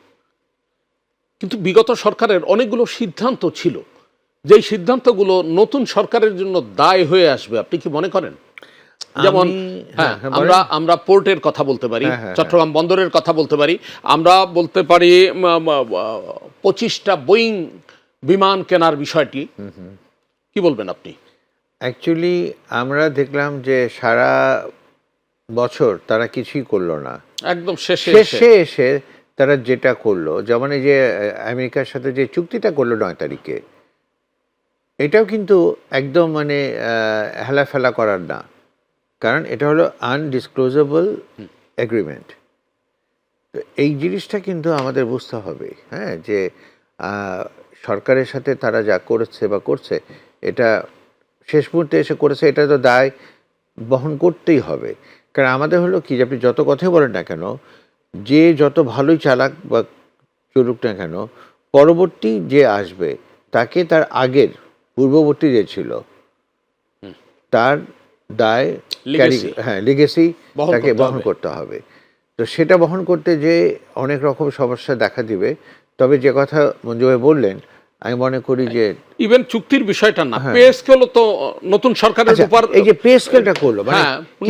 কিন্তু বিগত সরকারের অনেকগুলো সিদ্ধান্ত ছিল, যেই সিদ্ধান্তগুলো নতুন সরকারের জন্য দায় হয়ে আসবে, আপনি কি মনে করেন? যেমন আমরা পোর্টের কথা বলতে পারি, চট্টগ্রাম বন্দরের কথা বলতে পারি, আমরা বলতে পারি 25টা বোয়িং বিমান কেনার বিষয়টি, কি বলবেন আপনি? অ্যাকচুয়ালি আমরা দেখলাম যে সারা বছর তারা কিছুই করলো না, একদম শেষে এসে তারা যেটা করলো, যেমন এই যে আমেরিকার সাথে যে চুক্তিটা করলো 9 তারিখে, এটাও কিন্তু একদম মানে হেলাফেলা করার না, কারণ এটা হলো আনডিসক্লোজেবল এগ্রিমেন্ট। তো এই জিনিসটা কিন্তু আমাদের বুঝতে হবে, হ্যাঁ, যে সরকারের সাথে তারা যা করেছে বা করছে, এটা শেষ মুহূর্তে এসে করেছে, এটা তো দায় বহন করতেই হবে। কারণ আমাদের হলো কি, যে আপনি যত কথাই বলেন না কেন, যে যত ভালোই চালাক বা চলুক না কেন, পরবর্তী যে আসবে তাকে তার আগের পূর্ববর্তী যে ছিল তার দায়, লিগেসি তাকে বহন করতে হবে। তো সেটা বহন করতে যে অনেক রকম সমস্যা দেখা দিবে। তবে যে কথা মঞ্জু ভাই বললেন, আমি মনে করি যে ইভেন চুক্তির বিষয়টা না, পে স্কেলও তো নতুন সরকারের উপর, এই যে পে স্কেলটা করলো, মানে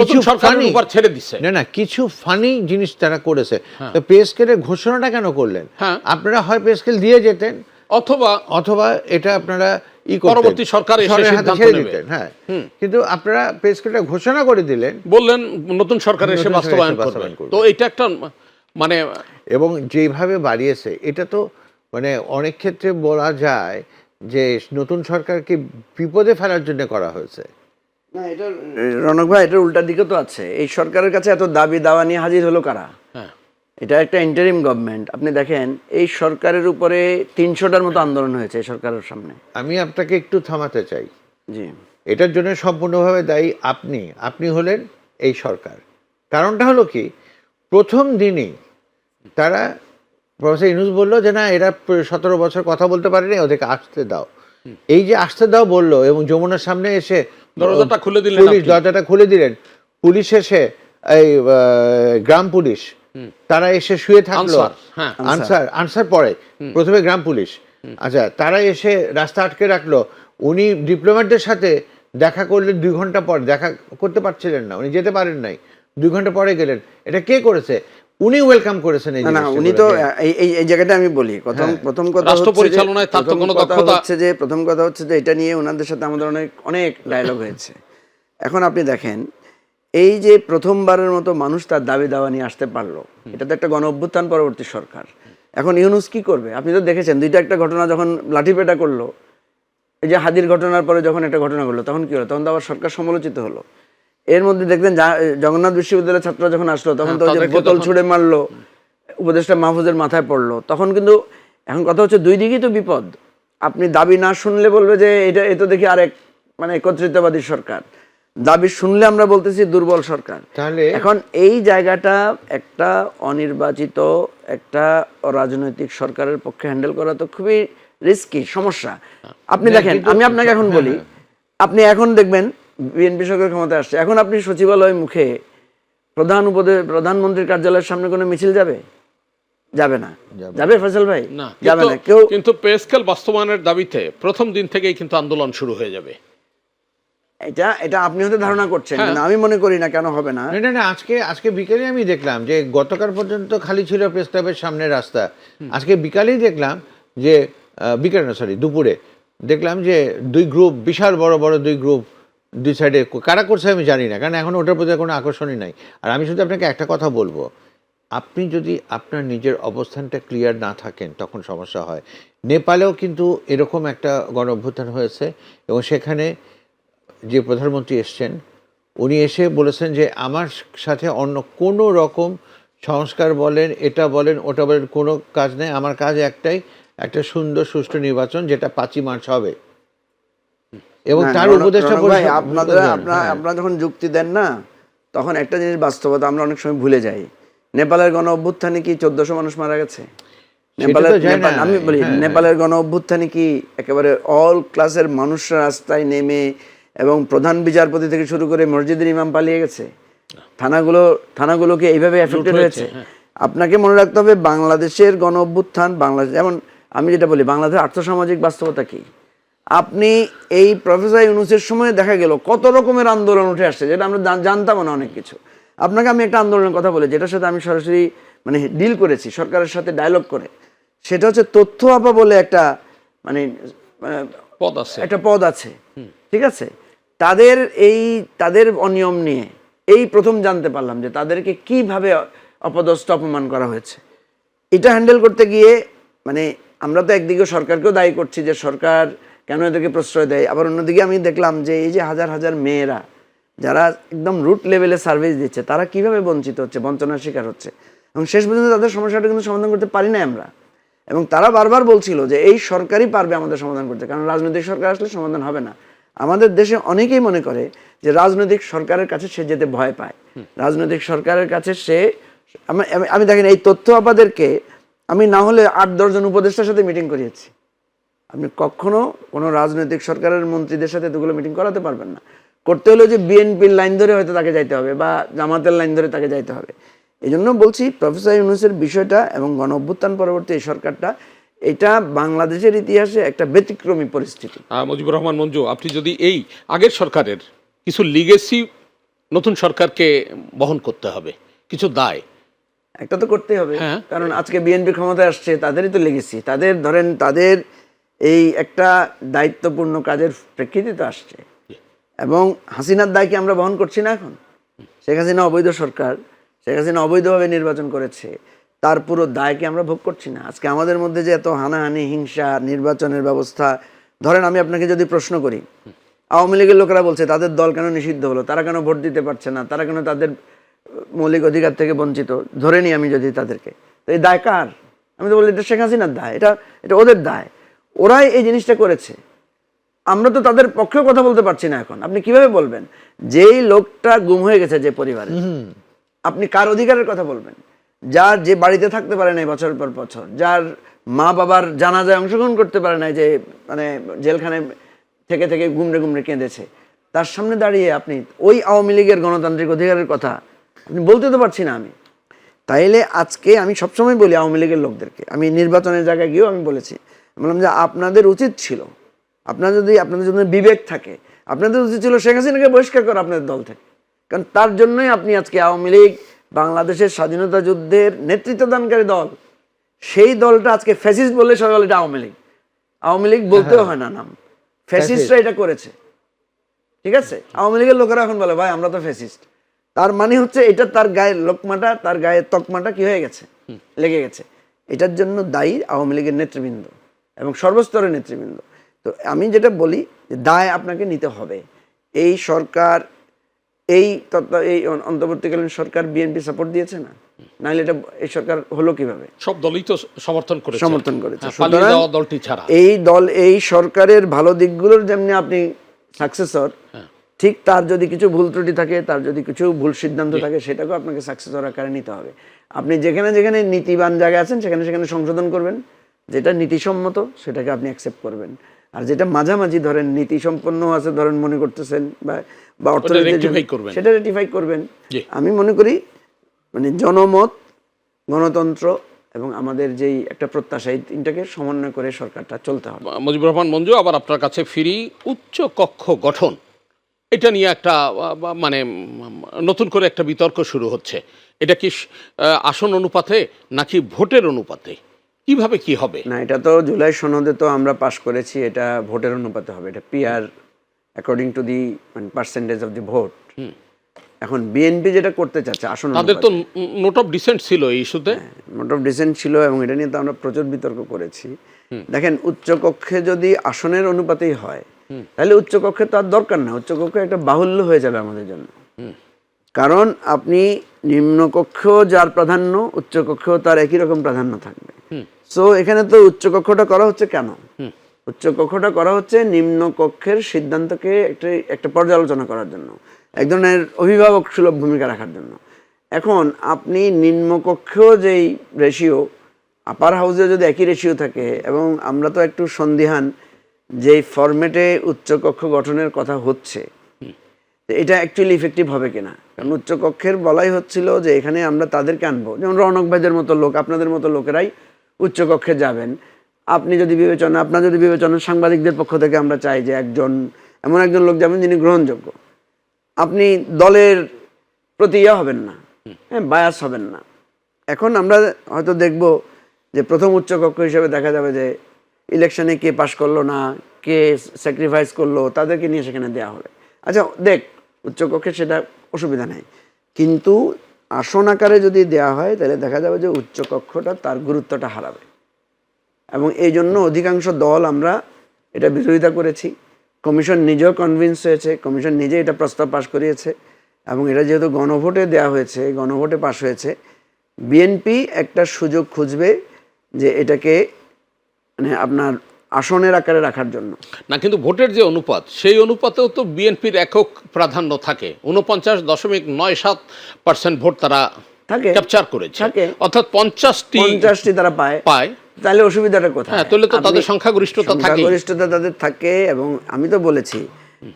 নতুন সরকারের উপর ছেড়ে দিছে, না কিছু ফানি জিনিস তারা করেছে। তো পে স্কেলের ঘোষণাটা কেন করলেন? আপনারা হয় পে স্কেল দিয়ে যেতেন, অথবা এটা আপনারা পরবর্তী সরকার এসে সিদ্ধান্ত নেবে। হ্যাঁ, কিন্তু আপনারা পে স্কেলটা ঘোষণা করে দিলেন, বললেন নতুন সরকার এসে বাস্তবায়ন করবে। তো এটা একটা মানে, এবং যেভাবে বাড়িয়েছে এটা তো মানে অনেক ক্ষেত্রে বলা যায় যে নতুন সরকারকে বিপদে ফেলার জন্য করা হয়েছে। না, এটা রনক ভাই, এটার উল্টা দিকে তো আছে। এই সরকারের কাছে এত দাবি দাওয়া নিয়ে হাজির হলো কারা? এটা একটা ইন্টারিম গভর্নমেন্ট। আপনি দেখেন এই সরকারের উপরে 300টার মতো আন্দোলন হয়েছে এই সরকারের সামনে। আমি আপনাকে একটু থামাতে চাই। জি, এটার জন্য সম্পূর্ণভাবে দায়ী আপনি হলেন এই সরকার। কারণটা হলো কি, প্রথম দিনই তারা, প্রফেসর ইউনূস বললো যে না এরা 17 বছর কথা বলতে পারেনি, ওদেরকে আসতে দাও। এই যে আসতে দাও বললো এবং যমুনার সামনে এসে দরজাটা খুলে দিলেন পুলিশ আপনি। দরজাটা খুলে দিলেন, পুলিশ এসে এই গ্রাম পুলিশ তারা এসে শুয়ে থাকলো। আনসার, হ্যাঁ। আনসার পরে প্রথমে গ্রাম পুলিশ, আচ্ছা তারা এসে রাস্তা আটকে রাখলো। উনি ডিপ্লোম্যাটদের সাথে দেখা করলেন 2 ঘন্টা পর, দেখা করতে পারছিলেন না, উনি যেতে পারেন নাই, 2 ঘন্টা পরে গেলেন। এটা কে করেছে? উনি ওয়েলকাম করেছেন এই না জিনিসটা উনি করে। তো এই জায়গাটা আমি বলি, প্রথম কথা রাষ্ট্র হচ্ছে যে- পরিচালনায় তার তো প্রথম কোনো কথা দক্ষতা- হচ্ছে যে প্রথম কথা হচ্ছে যে এটা নিয়ে ওনাদের সাথে আমাদের অনেক ডায়লগ হয়েছে। এখন আপনি দেখেন এই যে প্রথমবারের মতো মানুষ তার দাবি দাওয়া নিয়ে আসতে পারলো, এটা তো একটা গণ অভ্যুত্থান পরবর্তী সরকার। এখন ইউনূস কি করবে? আপনি তো দেখেছেন একটা ঘটনা যখন লাঠিপেটা করলো, এই যে হাদির ঘটনার পরে যখন একটা ঘটনা ঘটলো, তখন কি হলো? তখন তো আবার সরকার সমালোচিত হলো। এর মধ্যে দেখলেন জগন্নাথ বিশ্ববিদ্যালয়ের ছাত্ররা যখন আসলো, তখন তো ওই যে তাদেরকে বোতল তখন- ছুঁড়ে মারলো, উপদেষ্টা মাহফুজের মাথায় পড়লো। তখন কিন্তু এখন কথা হচ্ছে দুই দিকেই তো বিপদ। আপনি দাবি না শুনলে বলবে যে এ তো দেখি আরেক একত্রিতবাদী সরকার, দাবি শুনলে আমরা বলতেছি দুর্বল সরকার। তাহলে এখন এই জায়গাটা একটা অনির্বাচিত একটা রাজনৈতিক সরকারের পক্ষে হ্যান্ডেল করা তো খুবই রিস্কি সমস্যা। আপনি দেখেন, আমি আপনাকে এখন বলি, আপনি এখন দেখবেন বিএনপি সরকার ক্ষমতায় আসছে, এখন আপনি সচিবালয় মুখে প্রধানমন্ত্রীর কার্যালয়ের সামনে কোনো মিছিল যাবে? যাবে না। যাবে ফয়সাল ভাই? না, যাবে না। কিন্তু পে স্কেল বাস্তবায়নের দাবিতে প্রথম দিন থেকেই কিন্তু আন্দোলন শুরু হয়ে যাবে। এটা আপনি হয়তো ধারণা করছেন, হ্যাঁ। কিন্তু আমি মনে করি না, কেন হবে না। না, আজকে বিকেলে আমি দেখলাম যে গতকাল পর্যন্ত খালি ছিল প্রেস ক্লাবের সামনে রাস্তা। আজকে বিকালেই দেখলাম যে দুপুরে দেখলাম যে 2 গ্রুপ, বিশাল বড় বড় 2 গ্রুপ 2 সাইডে, কারা করছে আমি জানি না, কারণ এখন ওটার প্রতি কোনো আকর্ষণই নাই। আর আমি শুধু আপনাকে একটা কথা বলবো, আপনি যদি আপনার নিজের অবস্থানটা ক্লিয়ার না থাকেন তখন সমস্যা হয়। নেপালেও কিন্তু এরকম একটা গণ অভ্যুত্থান হয়েছে এবং সেখানে যে প্রধানমন্ত্রী এসছেন উনি এসে বলেছেন যে আমার সাথে অন্য কোনো রকম সংস্কার বলেন, এটা বলেন, ওটা বলেন, কোনো কাজ নেই, আমার কাজ একটাই, একটা সুন্দর সুষ্ঠু নির্বাচন যেটা 5ই মার্চ হবে। এবং তার উপদেষ্টা ভাই, আপনারা যখন যুক্তি দেন না, তখন একটা জিনিস বাস্তবতা আমরা অনেক সময় ভুলে যাই। নেপালের গণ অভ্যুত্থানে কি 1400 মানুষ মারা গেছে? আমি বলি, নেপালের গণ অভ্যুত্থানে কি একেবারে অল ক্লাসের মানুষরা রাস্তায় নেমে এবং প্রধান বিচারপতি থেকে শুরু করে মসজিদের ইমাম পালিয়ে গেছে? থানাগুলো কি এইভাবে এফেক্টেড হয়েছে? আপনাকে মনে রাখতে হবে বাংলাদেশের গণ অভ্যুত্থান, বাংলাদেশ যেমন, আমি যেটা বলি, বাংলাদেশের আর্থসামাজিক বাস্তবতা কি? আপনি এই প্রফেসর ইউনূসের সময় দেখা গেল কত রকমের আন্দোলন উঠে আসছে, যেটা আমরা জানতাম না অনেক কিছু। আপনাকে আমি একটা আন্দোলনের কথা বলি, যেটার সাথে আমি সরাসরি ডিল করেছি সরকারের সাথে ডায়লগ করে। সেটা হচ্ছে তথ্য আপা বলে একটা পদ আছে, ঠিক আছে? তাদের অনিয়ম নিয়ে এই প্রথম জানতে পারলাম যে তাদেরকে কিভাবে অপদস্থ অপমান করা হয়েছে। এটা হ্যান্ডেল করতে গিয়ে আমরা তো একদিকে সরকারকেও দায়ী করছি যে সরকার কেন এদেরকে প্রশ্রয় দেয়, আবার অন্যদিকে আমি দেখলাম যে এই যে হাজার হাজার মেয়েরা যারা একদম রুট লেভেলে সার্ভিস দিচ্ছে, তারা কিভাবে বঞ্চিত হচ্ছে, বঞ্চনার শিকার হচ্ছে, এবং শেষ পর্যন্ত তাদের সমস্যাটা কিন্তু সমাধান করতে পারি না আমরা। এবং তারা বারবার বলছিল যে এই সরকারই পারবে আমাদের সমাধান করতে, কারণ রাজনৈতিক সরকার আসলে সমাধান হবে না। আমাদের দেশে অনেকেই মনে করে যে রাজনৈতিক সরকারের কাছে সে যেতে ভয় পায়, রাজনৈতিক সরকারের কাছে সে, আমি দেখেন এই তথ্য আপাদেরকে আমি না হলে 8-10 জন উপদেষ্টার সাথে মিটিং করিয়েছি। আপনি কখনো কোনো রাজনৈতিক সরকারের মন্ত্রীদের সাথে এতগুলো মিটিং করাতে পারবেন না। করতে হলে যে বিএনপির লাইন ধরে হয়তো তাকে যাইতে হবে বা জামাতের লাইন ধরে তাকে যাইতে হবে। এই জন্য বলছি প্রফেসর ইউনূসের বিষয়টা এবং গণ অভ্যুত্থান পরবর্তী এই সরকারটা, এটা বাংলাদেশের ইতিহাসে একটা ব্যতিক্রমী পরিস্থিতি। মুজিবুর রহমান মঞ্জু, আপনি যদি এই আগের সরকারের কিছু লিগেসি নতুন সরকারকে বহন করতে হবে, কিছু দায় একটা তো করতেই হবে, কারণ আজকে বিএনপি ক্ষমতায় আসছে, তাদেরই তো লেগেছি, তাদের এই একটা দায়িত্বপূর্ণ কাজের প্রেক্ষিতে তো আসছে। এবং হাসিনার দায় কি আমরা বহন করছি না? এখন শেখ হাসিনা অবৈধ সরকার, শেখ হাসিনা অবৈধভাবে নির্বাচন করেছে, তার পুরো দায় কি আমরা ভোগ করছি না? আজকে আমাদের মধ্যে যে এত হানাহানি, হিংসা, নির্বাচনের ব্যবস্থা, ধরেন আমি আপনাকে যদি প্রশ্ন করি, আওয়ামী লীগের লোকেরা বলছে তাদের দল কেন নিষিদ্ধ হলো, তারা কেন ভোট দিতে পারছে না, তারা কেন তাদের মৌলিক অধিকার থেকে বঞ্চিত, ধরে নিই আমি যদি তাদেরকে, তো এই দায় কার? আমি তো বলি এটা শেখ হাসিনার দায়, এটা এটা ওদের দায়, ওরাই এই জিনিসটা করেছে। আমরা তো তাদের পক্ষেও কথা বলতে পারছি না এখন। আপনি কিভাবে বলবেন যেই লোকটা গুম হয়ে গেছে যে পরিবারে, আপনি কার অধিকারের কথা বলবেন? যার যে বাড়িতে থাকতে পারে নাই বছরের পর বছর, যার মা বাবার জানাজায় অংশগ্রহণ করতে পারে নাই, যে মানে জেলখানায় থেকে থেকে গুমড়ে গুমড়ে কেঁদেছে, তার সামনে দাঁড়িয়ে আপনি ওই আওয়ামী লীগের গণতান্ত্রিক অধিকারের কথা আপনি বলতে তো পারছি না আমি। তাইলে আজকে আমি সবসময় বলি আওয়ামী লীগের লোকদেরকে, আমি নির্বাচনের জায়গায় গিয়েও আমি বলেছি, বললাম যে আপনাদের উচিত ছিল, আপনাদের যদি বিবেক থাকে, আপনাদের উচিত ছিল শেখ হাসিনাকে বহিষ্কার করা আপনাদের দল থেকে। কারণ তার জন্যই আপনি আজকে আওয়ামী লীগ বাংলাদেশের স্বাধীনতা যুদ্ধের নেতৃত্ব দানকারী দল, সেই দলটা আজকে ফ্যাসিস্ট বলে সবাই বলে এটা আওয়ামী লীগ। আওয়ামী লীগ বলতেও হয় না নাম, ফ্যাসিস্টরা এটা করেছে। ঠিক আছে, আওয়ামী লীগের লোকেরা এখন বলে ভাই আমরা তো ফ্যাসিস্ট, তার মানে হচ্ছে এটা তার গায়ের লোকমাটা, তার গায়ের তকমাটা কি হয়ে গেছে, লেগে গেছে। এটার জন্য দায়ী আওয়ামী লীগের নেতৃবৃন্দ এবং সর্বস্তরের নেতৃবৃন্দ। তো আমি যেটা বলি যে দায় আপনাকে নিতে হবে। এই সরকার, এই অন্তর্বর্তীকালীন সরকার বিএনপি সাপোর্ট দিয়েছে না, নাহলে এটা এই সরকার হলো কিভাবে? সব দলই তো সমর্থন করেছে, সুতরাং দলটি ছাড়া এই দল, এই সরকারের ভালো দিকগুলোর যেমনি আপনি সাকসেসর, ঠিক তার যদি কিছু ভুল ত্রুটি থাকে, তার যদি কিছু ভুল সিদ্ধান্ত থাকে, সেটাকেও আপনাকে সাকসেসর আকারে নিতে হবে। আপনি যেখানে যেখানে নীতিবান জায়গা আছেন সেখানে সেখানে সংশোধন করবেন, যেটা নীতিসম্মত সেটাকে আপনি অ্যাকসেপ্ট করবেন। আর যেটা মাঝামাঝি ধরেন নীতি সম্পন্ন আছে ধরেন মনে করতেছেন বা অর্থনীতি, সেটা রেটিফাই করবেন। আমি মনে করি মানে জনমত, গণতন্ত্র এবং আমাদের যেই একটা প্রত্যাশা, এই তিনটাকে সমন্বয় করে সরকারটা চলতে হবে। মুজিবুর রহমান মঞ্জু, আবার আপনার কাছে ফিরি। উচ্চ কক্ষ গঠন, এটা নিয়ে একটা মানে নতুন করে একটা বিতর্ক শুরু হচ্ছে। এটা কি আসন অনুপাতে নাকি ভোটের অনুপাতে, কিভাবে কি হবে? না, এটা তো জুলাই সনদে তো আমরা পাশ করেছি, এটা ভোটের অনুপাতে হবে। এটা PR according to the percentage of the vote. এখন বিএনপি যেটা করতে চাচ্ছে আসন, তাদের তো নোট অফ ডিসেন্ট ছিল এই ইস্যুতে, নোট অফ ডিসেন্ট ছিল এবং এটা নিয়ে তো আমরা প্রচুর বিতর্ক করেছি। দেখেন, উচ্চকক্ষে যদি আসনের অনুপাতেই হয় তাহলে উচ্চকক্ষে তো আর দরকার না, উচ্চকক্ষে একটা বাহুল্য হয়ে যাবে আমাদের জন্য। কারণ আপনি নিম্নকক্ষেও যার প্রাধান্য, উচ্চকক্ষেও তার একই রকম প্রাধান্য থাকবে। সো এখানে তো উচ্চকক্ষটা করা হচ্ছে কেন? উচ্চকক্ষটা করা হচ্ছে নিম্নকক্ষের সিদ্ধান্তকে একটা পর্যালোচনা করার জন্য, এক ধরনের অভিভাবক সুলভ ভূমিকা রাখার জন্য। এখন আপনি নিম্নকক্ষেও যেই রেশিও, আপার হাউসে যদি একই রেশিও থাকে, এবং আমরা তো একটু সন্দিহান যেই ফরম্যাটে উচ্চকক্ষ গঠনের কথা হচ্ছে এটা অ্যাকচুয়ালি ইফেক্টিভ হবে কিনা। কারণ উচ্চকক্ষের বলাই হচ্ছিল যে এখানে আমরা তাদেরকে আনবো, যেমন রৌনক ভাইদের মতো লোক, আপনাদের মতো লোকেরাই উচ্চকক্ষে যাবেন। আপনার যদি বিবেচনা সাংবাদিকদের পক্ষ থেকে আমরা চাই যে এমন একজন লোক যাবেন যিনি গ্রহণযোগ্য, আপনি দলের প্রতি হবেন না, বায়াস হবেন না। এখন আমরা হয়তো দেখব যে প্রথম উচ্চকক্ষ হিসেবে দেখা যাবে যে ইলেকশনে কে পাশ করলো না, কে স্যাক্রিফাইস করলো, তাদেরকে নিয়ে সেখানে দেওয়া হবে। আচ্ছা দেখ, উচ্চকক্ষে সেটা অসুবিধা নেই, কিন্তু আসন আকারে যদি দেওয়া হয় তাহলে দেখা যাবে যে উচ্চকক্ষটা তার গুরুত্বটা হারাবে। এবং এই জন্য অধিকাংশ দল আমরা এটা বিরোধিতা করেছি। কমিশন নিজেও কনভিন্স হয়েছে, কমিশন নিজে এটা প্রস্তাব পাশ করিয়েছে, এবং এটা যেহেতু গণভোটে দেওয়া হয়েছে, গণভোটে পাশ হয়েছে, বিএনপি একটা সুযোগ খুঁজবে যে এটাকে মানে আপনার আসনের আকারে রাখার জন্য। না, কিন্তু ভোটের যে অনুপাত, সেই অনুপাতেও তো বিএনপির একক প্রাধান্য থাকে। 49.97% ভোট তারা ক্যাপচার করেছে, অর্থাৎ 50টি তারা পায়। তাহলে অসুবিধাটা কোথায়? হ্যাঁ, তাহলে তো তাদের সংখ্যাগরিষ্ঠতা তাদের থাকে। এবং আমি তো বলেছি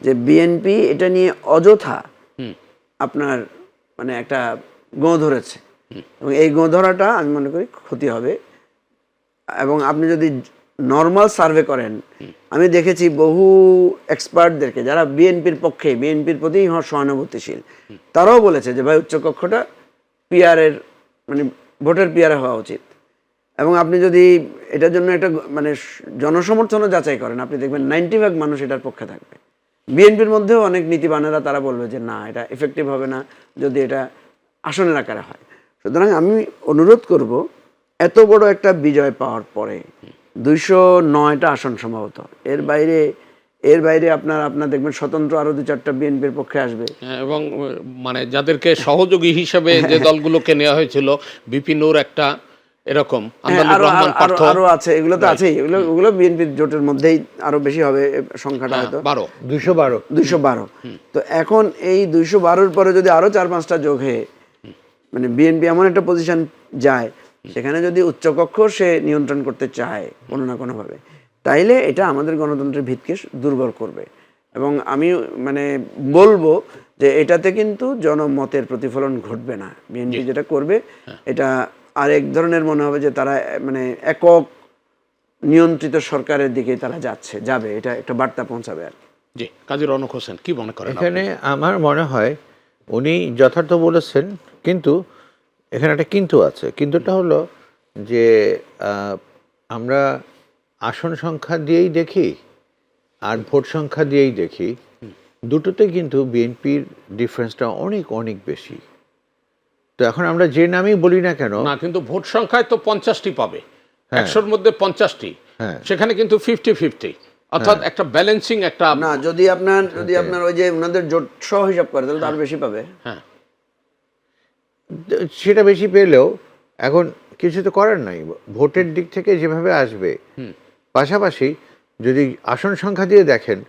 যে বিএনপি এটা নিয়ে অযথা আপনার মানে একটা গোঁ ধরেছে, এবং এই গোঁ ধরাটা আমি মনে করি ক্ষতি হবে। এবং আপনি যদি নর্মাল সার্ভে করেন, আমি দেখেছি বহু এক্সপার্টদেরকে যারা বিএনপির পক্ষে, বিএনপির প্রতি সহানুভূতিশীল, তারাও বলেছে যে ভাই উচ্চকক্ষটা পিআরের মানে ভোটের পিআরে হওয়া উচিত। এবং আপনি যদি এটার জন্য একটা মানে জনসমর্থনও যাচাই করেন, আপনি দেখবেন 90% মানুষ এটার পক্ষে থাকবে। বিএনপির মধ্যেও অনেক নীতিবানেরা তারা বলবে যে না, এটা এফেক্টিভ হবে না যদি এটা আসনের আকারে হয়। সুতরাং আমি অনুরোধ করব, এত বড় একটা বিজয় পাওয়ার পরে 209টা আসন সম্ভবত, এর বাইরে এর বাইরে আপনার দেখবেন স্বতন্ত্র আরো 2-4টা বিএনপির পক্ষে আসবে। এবং মানে যাদেরকে সহযোগী হিসেবে যে দলগুলোকে নেওয়া হয়েছিল, বিপিনুর একটা, এরকম আন্দালুর রহমান পার্থ, আরো আছে, এগুলো তো আছেই, ওগুলো বিএনপির জোটের মধ্যেই আরো বেশি হবে সংখ্যাটা, হয়তো 212। তো এখন এই 212-র পরে যদি আরো 4-5টা যোগ হয়ে মানে বিএনপি এমন একটা পজিশন যায়, সেখানে যদি উচ্চকক্ষ সে নিয়ন্ত্রণ করতে চায় কোনো না কোনোভাবে, তাইলে এটা আমাদের গণতন্ত্রের ভিতকে দুর্বল করবে। এবং আমি মানে বলবো যে এটাতে কিন্তু জনমতের প্রতিফলন ঘটবে না। বিএনপি যেটা করবে এটা আরেক ধরনের মনে হবে, যে তারা মানে একক নিয়ন্ত্রিত সরকারের দিকে তারা যাবে, এটা একটা বার্তা পৌঁছাবে আর কি। জি, কাজী রওনক হোসেন, কি মনে করেন? এখানে আমার মনে হয় উনি যথার্থ বলেছেন, কিন্তু এখানে একটা কিন্তু আছে। কিন্তুটা হলো যে আমরা আসন সংখ্যা দিয়েই দেখি আর ভোট সংখ্যা দিয়েই দেখি, দুটোতে কিন্তু বিএনপির ডিফারেন্সটা অনেক অনেক বেশি। তো এখন আমরা যে নামই বলি না কেন, না, কিন্তু ভোট সংখ্যায় তো 50টি পাবে, 100-র মধ্যে 50টি, সেখানে কিন্তু 50-50, অর্থাৎ একটা ব্যালেন্সিং একটা। না, যদি আপনার ওই যে ওনাদের জোট সহ হিসাব করে, তাহলে আরো বেশি পাবে। হ্যাঁ, সেটা বেশি পেলেও এখন কিছু তো করার নাই, ভোটের দিক থেকে যেভাবে আসবে। পাশাপাশি যদি আসন সংখ্যা দিয়ে দেখেন,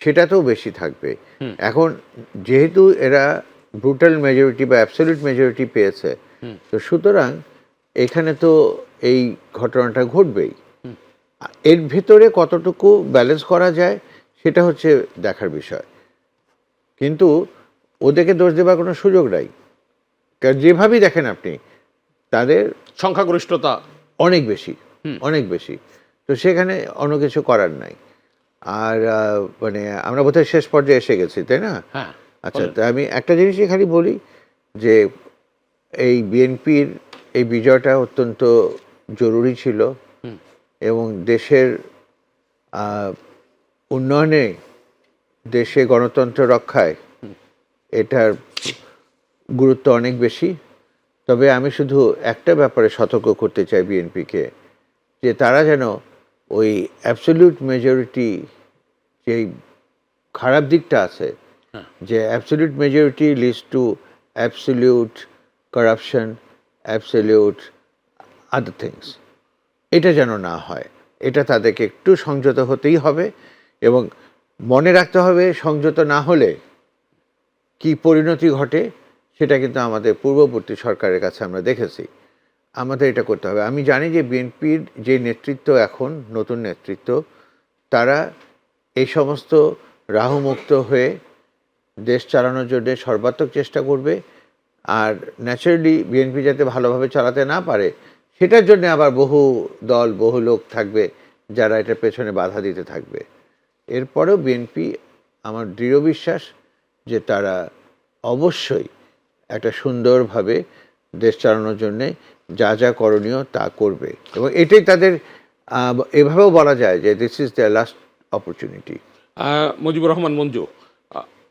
সেটাতেও বেশি থাকবে। এখন যেহেতু এরা ব্রুটাল মেজরিটি বা অ্যাবসলিউট মেজরিটি পেয়েছে, তো সুতরাং এখানে তো এই ঘটনাটা ঘটবেই। এর ভিতরে কতটুকু ব্যালেন্স করা যায় সেটা হচ্ছে দেখার বিষয়। কিন্তু ওদেরকে দোষ দেবার কোনো সুযোগ নাই, কারণ যেভাবেই দেখেন আপনি, তাদের সংখ্যাগরিষ্ঠতা অনেক বেশি, অনেক বেশি। তো সেখানে অন্য কিছু করার নাই। আর মানে আমরা বোধহয় শেষ পর্যায়ে এসে গেছি, তাই না? হ্যাঁ, আচ্ছা, তা আমি একটা জিনিসই খালি বলি যে এই বিএনপির এই বিজয়টা অত্যন্ত জরুরি ছিল এবং দেশের উন্নয়নে, দেশে গণতন্ত্র রক্ষায় এটার গুরুত্ব অনেক বেশি। তবে আমি শুধু একটা ব্যাপারে সতর্ক করতে চাই বিএনপিকে, যে তারা যেন ওই অ্যাবসলিউট মেজরিটি যেই খারাপ দিকটা আছে, যে absolute majority leads to absolute corruption, absolute other things, এটা যেন না হয়। এটা তাদেরকে একটু সংযত হতেই হবে এবং মনে রাখতে হবে, সংযত না হলে কি পরিণতি ঘটে সেটা কিন্তু আমাদের পূর্ববর্তী সরকারের কাছে আমরা দেখেছি। আমাদের এটা করতে হবে। আমি জানি যে বিএনপির যে নেতৃত্ব এখন, নতুন নেতৃত্ব, তারা এই সমস্ত রাহুমুক্ত হয়ে দেশ চালানোর জন্য সর্বাত্মক চেষ্টা করবে। আর ন্যাচারালি বিএনপি যাতে ভালোভাবে চালাতে না পারে, সেটার জন্য আবার বহু দল, বহু লোক থাকবে যারা এটার পেছনে বাধা দিতে থাকবে। এরপরেও বিএনপি, আমার দৃঢ় বিশ্বাস যে তারা অবশ্যই একটা সুন্দরভাবে দেশ চালানোর জন্যে যা যা করণীয় তা করবে, এবং এটাই তাদের এভাবেও বলা যায় যে this is the last opportunity. Mujibur Rahman Manju,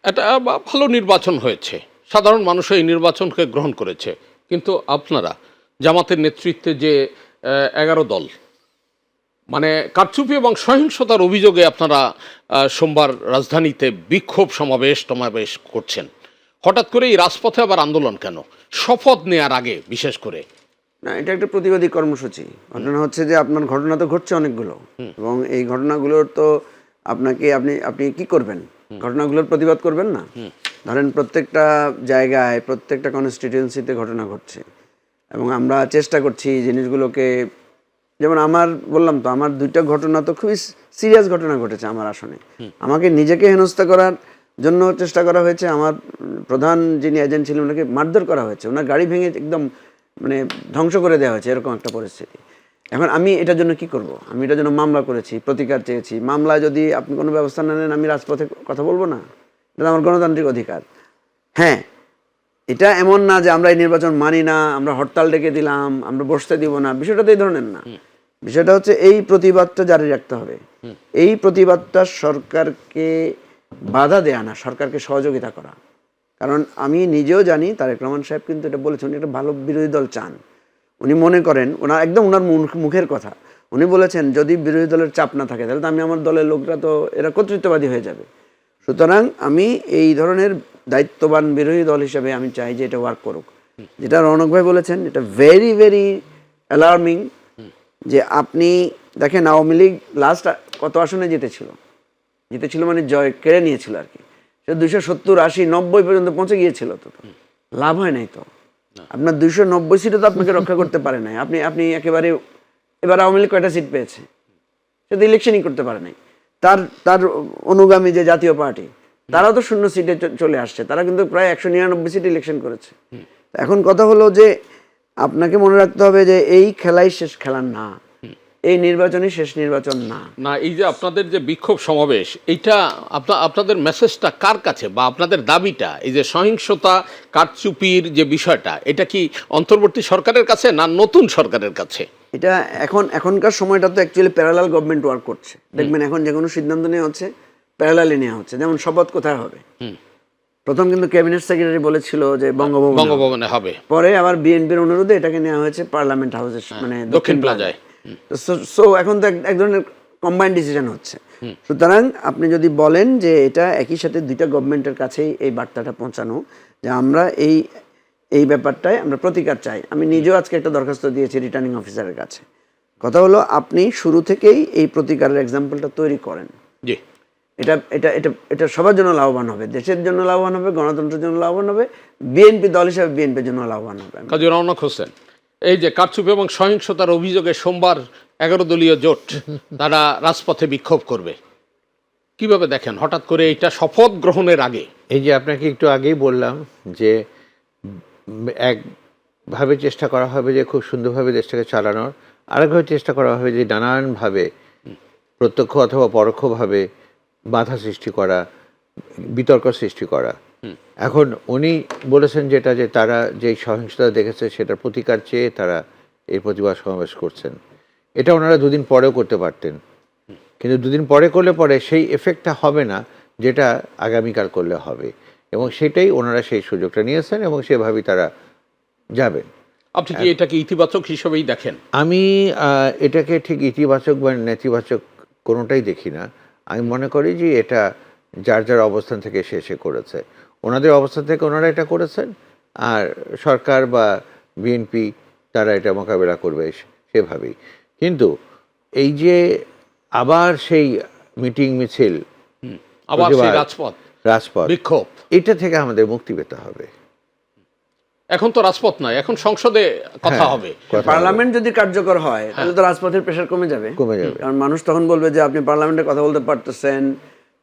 এটা ভালো নির্বাচন হয়েছে, সাধারণ মানুষ এই নির্বাচনকে গ্রহণ করেছে, কিন্তু আপনারা জামাতের নেতৃত্বে যে 11 দল, মানে কারচুপি এবং সহিংসতার অভিযোগে আপনারা সোমবার রাজধানীতে বিক্ষোভ সমাবেশ করছেন। হঠাৎ করে এই রাজপথে আবার আন্দোলন কেন, শপথ নেয়ার আগে বিশেষ করে? না, এটা একটা প্রতিবাদী কর্মসূচি। ঘটনা হচ্ছে যে আপনার ঘটনা তো ঘটছে অনেকগুলো, এবং এই ঘটনাগুলোর তো আপনি কি করবেন? ঘটনাগুলোর প্রতিবাদ করবেন না? ধরেন প্রত্যেকটা জায়গায়, প্রত্যেকটা কনস্টিটিউয়েন্সিতে ঘটনা ঘটছে, এবং আমরা চেষ্টা করছি জিনিসগুলোকে, যেমন বললাম তো, আমার 2টা ঘটনা তো খুবই সিরিয়াস ঘটনা ঘটেছে আমার আসনে। আমাকে নিজেকে হেনস্থা করার জন্য চেষ্টা করা হয়েছে, আমার প্রধান যিনি এজেন্ট ছিলেন ওনাকে মারধর করা হয়েছে, ওনার গাড়ি ভেঙে একদম মানে ধ্বংস করে দেওয়া হয়েছে, এরকম একটা পরিস্থিতি। এখন আমি এটার জন্য কি করব? আমি এটার জন্য মামলা করেছি, প্রতিকার চেয়েছি। মামলায় যদি আপনি কোনো ব্যবস্থা না নেন, আমি রাজপথে কথা বলবো না? এটা আমার গণতান্ত্রিক অধিকার। হ্যাঁ, এটা এমন না যে আমরা এই নির্বাচন মানি না, আমরা হরতাল ডেকে দিলাম, আমরা বসতে দিব না, বিষয়টা তো এই ধরনের না। বিষয়টা হচ্ছে এই প্রতিবাদটা জারি রাখতে হবে। এই প্রতিবাদটা সরকারকে বাধা দেয়া না, সরকারকে সহযোগিতা করা। কারণ আমি নিজেও জানি তারেক রহমান সাহেব কিন্তু এটা বলেছেন, উনি একটা ভালো বিরোধী দল চান। উনি মনে করেন, ওনার মুখের কথা, উনি বলেছেন যদি বিরোধী দলের চাপ না থাকে তাহলে তো আমি আমার দলের লোকরা তো এরা কর্তৃত্ববাদী হয়ে যাবে। সুতরাং আমি এই ধরনের দায়িত্ববান বিরোধী দল হিসেবে আমি চাই যে এটা ওয়ার্ক করুক। যেটা রৌনক ভাই বলেছেন এটা ভেরি ভেরি অ্যালার্মিং, যে আপনি দেখেন আওয়ামী লীগ লাস্ট কত আসনে জিতেছিল মানে জয় কেড়ে নিয়েছিল আর কি, সে 270, 80, 90 পর্যন্ত পৌঁছে গিয়েছিল, তো লাভ হয় নাই। তো আপনার 290 সিটে তো আপনাকে রক্ষা করতে পারে নাই। আপনি একেবারে এবার আওয়ামী লীগ কয়টা সিট পেয়েছে, সে তো ইলেকশনই করতে পারে নাই। তার অনুগামী যে জাতীয় পার্টি তারাও তো 0 সিটে চলে আসছে, তারা কিন্তু প্রায় 199 সিট ইলেকশন করেছে। এখন কথা হলো যে আপনাকে মনে রাখতে হবে যে এই খেলাই শেষ খেলা না, এই নির্বাচনই শেষ নির্বাচন না। না, এই যে আপনাদের যে বিক্ষোভ সমাবেশ, এইটা আপনাদের মেসেজটা কার কাছে, বা আপনাদের দাবিটা, এই যে সহিংসতা কারচুপির যে বিষয়টা, এটা কি অন্তর্বর্তী সরকারের কাছে না নতুন সরকারের কাছে? এটা এখনকার সময়টা তো অ্যাকচুয়ালি প্যারালাল গভর্নমেন্ট ওয়ার্ক করছে। দেখবেন এখন যে কোনো সিদ্ধান্ত নেওয়া হচ্ছে প্যারালালি নেওয়া হচ্ছে। যেমন শপথ কোথায় হবে, প্রথম কিন্তু ক্যাবিনেট সেক্রেটারি বলেছিল যে বঙ্গভবনে হবে, পরে আবার বিএনপির অনুরোধে এটাকে নেওয়া হয়েছে পার্লামেন্ট হাউসে, মানে দক্ষিণ প্লাজায়। সো এখন তো এক ধরনের কম্বাইন্ড ডিসিশন হচ্ছে। সুতরাং আপনি যদি বলেন যে এটা একই সাথে দুইটা গভর্নমেন্টের কাছেই এই বার্তাটা পৌঁছানো, যে আমরা এই ব্যাপারটায় আমরা প্রতিকার চাই। আমি নিজেও আজকে একটা দরখাস্ত দিয়েছি রিটার্নিং অফিসারের কাছে। কথা হলো আপনি শুরু থেকেই এই প্রতিকারের এক্সাম্পলটা তৈরি করেন। জি, এটা এটা এটা এটা সবার জন্য লাভবান হবে, দেশের জন্য লাভবান হবে, গণতন্ত্রের জন্য লাভবান হবে, বিএনপি দল হিসাবে বিএনপির জন্য লাভবান হবে। কাজী রওনক হোসেন, এই যে কারচুপি এবং সহিংসতার অভিযোগে সোমবার 11 দলীয় জোট তারা রাজপথে বিক্ষোভ করবে, কিভাবে দেখেন হঠাৎ করে এটা শপথ গ্রহণের আগে? এই যে আপনাকে একটু আগেই বললাম যে একভাবে চেষ্টা করা হবে যে খুব সুন্দরভাবে দেশটাকে চালানোর, আরেকভাবে চেষ্টা করা হবে যে নানানভাবে প্রত্যক্ষ অথবা পরোক্ষভাবে বাধা সৃষ্টি করা, বিতর্ক সৃষ্টি করা। এখন উনি বলেছেন যেটা, যে তারা যেই সহিংসতা দেখেছে সেটার প্রতিকার চেয়ে তারা এই প্রতিবাদ সমাবেশ করছেন। এটা ওনারা দুদিন পরেও করতে পারতেন, কিন্তু দুদিন পরে করলে পরে সেই এফেক্টটা হবে না যেটা আগামীকাল করলে হবে, এবং সেটাই ওনারা সেই সুযোগটা নিয়েছেন এবং সেভাবেই তারা যাবেন। আপনি কি এটাকে ইতিবাচক হিসেবেই দেখেন? আমি এটাকে ঠিক ইতিবাচক বা নেতিবাচক কোনোটাই দেখি না। আমি মনে করি যে এটা যার যার অবস্থান থেকে সে করেছে, ওনাদের অবস্থান থেকে ওনারা এটা করেছেন, আর সরকার বা বিএনপি তারা এটা মোকাবেলা করবে সেভাবেই। কিন্তু এই যে আবার সেই মিটিং মিছিল, আবার সেই রাজপথ বিক্ষোভ, এটা থেকে আমাদের মুক্তি পেতে হবে। এখন তো রাজপথ নয়, এখন সংসদে কথা হবে। পার্লামেন্ট যদি কার্যকর হয় তাহলে তো রাজপথের প্রেশার কমে যাবে। কারণ মানুষ তখন বলবে যে আপনি পার্লামেন্টে কথা বলতে পারতেছেন,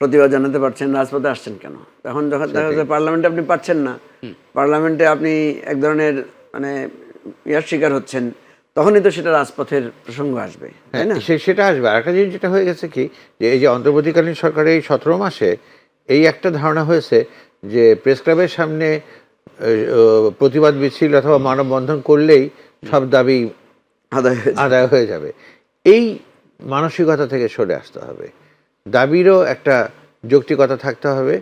প্রতিবাদ জানাতে পারছেন, রাজপথে আসছেন কেন? এখন যখন দেখা যাচ্ছে পার্লামেন্টে আপনি পাচ্ছেন না, পার্লামেন্টে আপনি এক ধরনের মানে ইয়ার শিকার হচ্ছেন, তখনই তো সেটা রাজপথের প্রসঙ্গ আসবে, তাই না? সেটা আসবে। আর একটা জিনিস যেটা হয়ে গেছে কি, যে এই যে অন্তর্বর্তীকালীন সরকারের এই 17 মাসে এই একটা ধারণা হয়েছে যে প্রেস ক্লাবের সামনে প্রতিবাদ মিছিল অথবা মানববন্ধন করলেই সব দাবি আদায় হয়ে যাবে। এই মানসিকতা থেকে সরে আসতে হবে, দাবিরও একটা যৌক্তিকতা থাকতে হবে।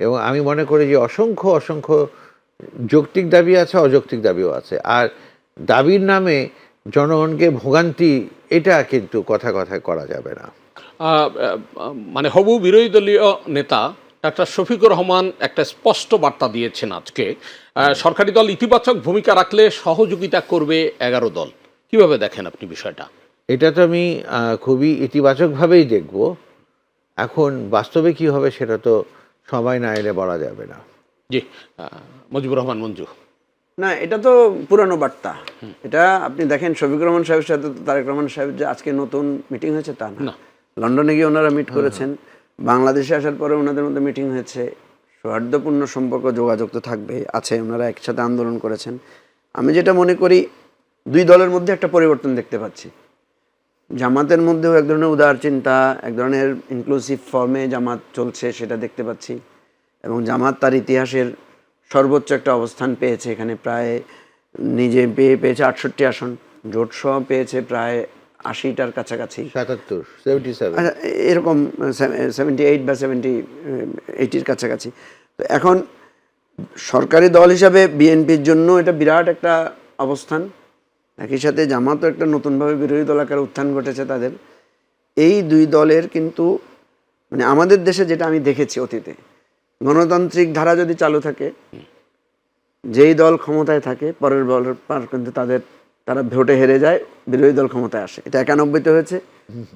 এবং আমি মনে করি যে অসংখ্য যৌক্তিক দাবি আছে, অযৌক্তিক দাবিও আছে। আর দাবির নামে জনগণকে ভোগান্তি, এটা কিন্তু কথায় করা যাবে না। মানে হবু বিরোধী দলীয় নেতা ডাক্তার শফিকুর রহমান একটা স্পষ্ট বার্তা দিয়েছেন আজকে, সরকারি দল ইতিবাচক ভূমিকা রাখলে সহযোগিতা করবে 11 দল। কিভাবে দেখেন আপনি বিষয়টা? এটা তো আমি খুবই ইতিবাচকভাবেই দেখব। এখন বাস্তবে কি হবে সেটা তো সময় না এলে বলা যাবে না। জি, মুজিবুর রহমান মঞ্জু। না, এটা তো পুরানো বার্তা। এটা আপনি দেখেন শফিকুর রহমান সাহেবের সাথে তারেক রহমান সাহেব যে আজকে নতুন মিটিং হয়েছে তা না। লন্ডনে গিয়ে ওনারা মিট করেছেন, বাংলাদেশে আসার পরে ওনাদের মধ্যে মিটিং হয়েছে, সৌহার্দ্যপূর্ণ সম্পর্ক যোগাযোগ তো থাকবে আছে, ওনারা একসাথে আন্দোলন করেছেন। আমি যেটা মনে করি দুই দলের মধ্যে একটা পরিবর্তন দেখতে পাচ্ছি। জামাতের মধ্যেও এক ধরনের উদার চিন্তা, এক ধরনের ইনক্লুসিভ ফর্মে জামাত চলছে, সেটা দেখতে পাচ্ছি। এবং জামাত তার ইতিহাসের সর্বোচ্চ একটা অবস্থান পেয়েছে, এখানে প্রায় নিজে পেয়েছে 68 আসন, জোট সহ পেয়েছে প্রায় 80টার কাছাকাছি, 77 এরকম 78 বা 80-80-র কাছাকাছি। তো এখন সরকারি দল হিসাবে বিএনপির জন্য এটা বিরাট একটা অবস্থান, একই সাথে জামাতও একটা নতুনভাবে বিরোধী দল আকারে উত্থান ঘটেছে তাদের। এই দুই দলের কিন্তু মানে আমাদের দেশে যেটা আমি দেখেছি অতীতে, গণতান্ত্রিক ধারা যদি চালু থাকে, যেই দল ক্ষমতায় থাকে পরের পর কিন্তু তারা ভোটে হেরে যায়, বিরোধী দল ক্ষমতায় আসে। এটা 91-তে হয়েছে,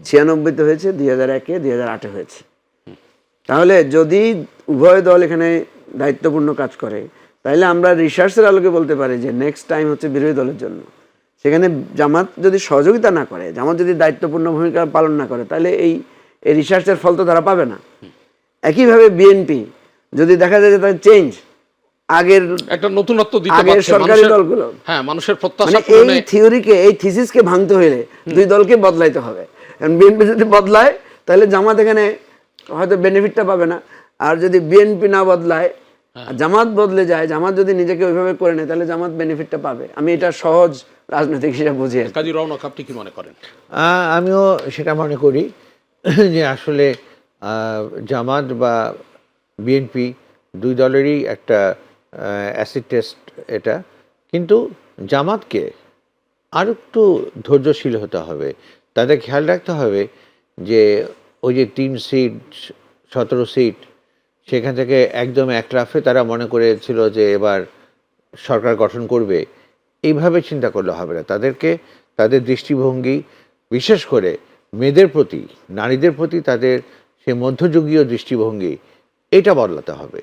96-তে হয়েছে, 2001-এ, 2008-এ হয়েছে। তাহলে যদি উভয় দল এখানে দায়িত্বপূর্ণ কাজ করে, তাহলে আমরা রিসার্চের আলোকে বলতে পারি যে নেক্সট টাইম হচ্ছে বিরোধী দলের জন্য। সেখানে জামাত যদি সহযোগিতা না করে, জামাত যদি দায়িত্বপূর্ণ ভূমিকা পালন না করে, তাহলে এই রিসার্চের ফল তো তারা পাবে না। একইভাবে বিএনপি যদি দেখা যায় যে তার চেঞ্জ আগের একটা নতুনত্ব দিতে আগের পারছে সরকারি দলগুলো, হ্যাঁ, মানুষের প্রত্যাশা মানে পূরণে এই থিওরিকে, এই থিসিসকে ভাঙতে হইলে দুই দলকে বদলাইতে হবে। কারণ বিএনপি যদি বদলায় তাহলে জামাত এখানে হয়তো বেনিফিটটা পাবে না, আর যদি বিএনপি না বদলায়, জামাত বদলে যায়, জামাত যদি নিজেকে ওইভাবে করে নেয়, তাহলে জামাত বেনিফিটটা পাবে। আমি এটা সহজ রাজনৈতিক হিসাবে বুঝি। কাজী রওনক, আপনি কি মনে করেন? আমিও সেটা মনে করি যে আসলে জামাত বা বিএনপি দুই দলেরই একটা অ্যাসিড টেস্ট এটা, কিন্তু জামাতকে আর একটু ধৈর্যশীল হতে হবে। তাদের খেয়াল রাখতে হবে যে ওই যে 3 সিট 17 সিট, সেখান থেকে একদম একরাফে তারা মনে করেছিল যে এবার সরকার গঠন করবে। এইভাবে চিন্তা করলে হবে না। তাদেরকে তাদের দৃষ্টিভঙ্গি, বিশেষ করে মেয়েদের প্রতি, নারীদের প্রতি তাদের সে মধ্যযুগীয় দৃষ্টিভঙ্গি, এটা বদলাতে হবে।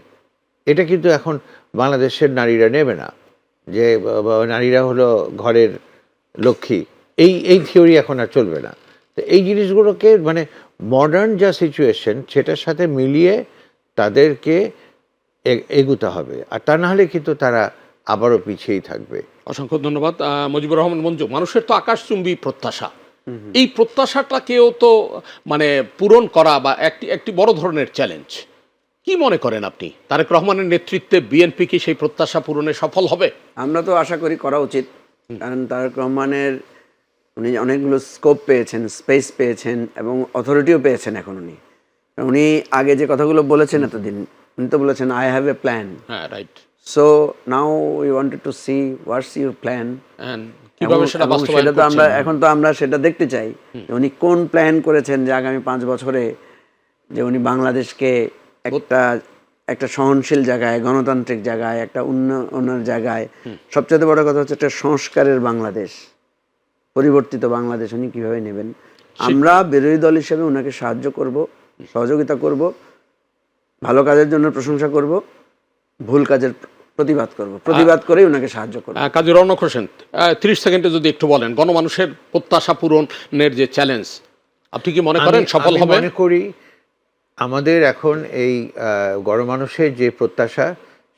এটা কিন্তু এখন বাংলাদেশের নারীরা নেবে না, যে নারীরা হলো ঘরের লক্ষ্মী, এই থিওরি এখন আর চলবে না। তো এই জিনিসগুলোকে মানে মডার্ন যা সিচুয়েশন সেটার সাথে মিলিয়ে তাদেরকে এগুতে হবে, আর তা না হলে কিন্তু তারা আবারও পিছিয়েই থাকবে। অসংখ্য ধন্যবাদ। মুজিবুর রহমান মঞ্জু, মানুষের তো আকাশচুম্বী প্রত্যাশা, এই প্রত্যাশাটাকেও তো মানে পূরণ করা বা একটি বড় ধরনের চ্যালেঞ্জ। কি মনে করেন আপনি, তারেক রহমানের নেতৃত্বে বিএনপি কি সেই প্রত্যাশা পূরণে সফল হবে? আমরা তো আশা করি করা উচিত, কারণ তারেক রহমানের উনি অনেকগুলো স্কোপ পেয়েছেন, স্পেস পেয়েছেন এবং অথরিটিও পেয়েছেন। এখন উনি আগে যে কথাগুলো বলেছেন এতদিন, উনি তো বলেছেন আই হ্যাভ এ প্ল্যান। হ্যাঁ, right. So now we wanted to see what's your plan, কিভাবে সেটা বাস্তবায়ন সেটা তো আমরা এখন তো আমরা সেটা দেখতে চাই যে উনি কোন প্ল্যান করেছেন যে আগামী 5 বছরে যে উনি বাংলাদেশকে একটা সহনশীল জায়গায়, গণতান্ত্রিক জায়গায়, একটা উন্নয়নের জায়গায়, সবচেয়ে বড় কথা হচ্ছে একটা সংস্কারের বাংলাদেশ, পরিবর্তিত বাংলাদেশ উনি কিভাবে নেবেন। আমরা বিরোধী দল হিসেবে ওনাকে সাহায্য করব, সহযোগিতা করব, ভালো কাজের জন্য প্রশংসা করব, ভুল কাজের প্রতিবাদ করে ওনাকে সাহায্য করব। কাজী রওনক হোসেন, 30 সেকেন্ডে যদি একটু বলেন, গণমানুষের প্রত্যাশা পূরণের যে চ্যালেঞ্জ, আপনি কি মনে করেন সফল হবে? আমি মনে করি আমাদের এখন এই গণমানুষের যে প্রত্যাশা,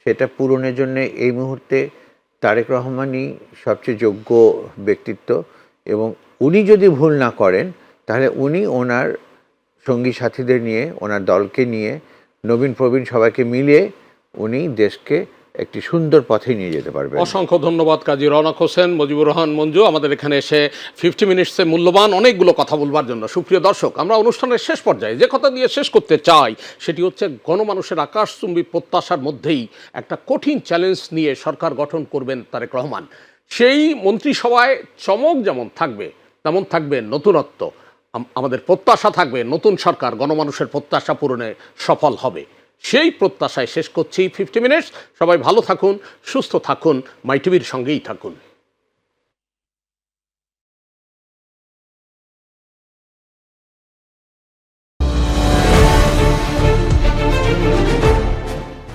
সেটা পূরণের জন্য এই মুহূর্তে তারেক রহমানই সবচেয়ে যোগ্য ব্যক্তিত্ব, এবং উনি যদি ভুল না করেন তাহলে উনি ওনার সঙ্গী সাথীদের নিয়ে, ওনার দলকে নিয়ে, নবীন প্রবীণ সবাইকে মিলিয়ে উনি দেশকে একটি সুন্দর পথে নিয়ে যেতে পারবেন। অসংখ্য ধন্যবাদ কাজী রওনক হোসেন, মুজিবুর রহমান মঞ্জু, আমাদের এখানে এসে 50 মিনিটসে মূল্যবান অনেকগুলো কথা বলবার জন্য। সুপ্রিয় দর্শক, আমরা অনুষ্ঠানের শেষ পর্যায়ে যে কথা দিয়ে শেষ করতে চাই সেটি হচ্ছে গণমানুষের আকাশচুম্বী প্রত্যাশার মধ্যেই একটা কঠিন চ্যালেঞ্জ নিয়ে সরকার গঠন করবেন তারেক রহমান। সেই মন্ত্রিসভায় চমক যেমন থাকবে তেমন থাকবে নতুনত্ব। আমাদের প্রত্যাশা থাকবে নতুন সরকার গণমানুষের প্রত্যাশা পূরণে সফল হবে। সেই প্রত্যাশায় শেষ করছি 50 মিনিটস। সবাই ভালো থাকুন, সুস্থ থাকুন, মাই টিভির সঙ্গেই থাকুন।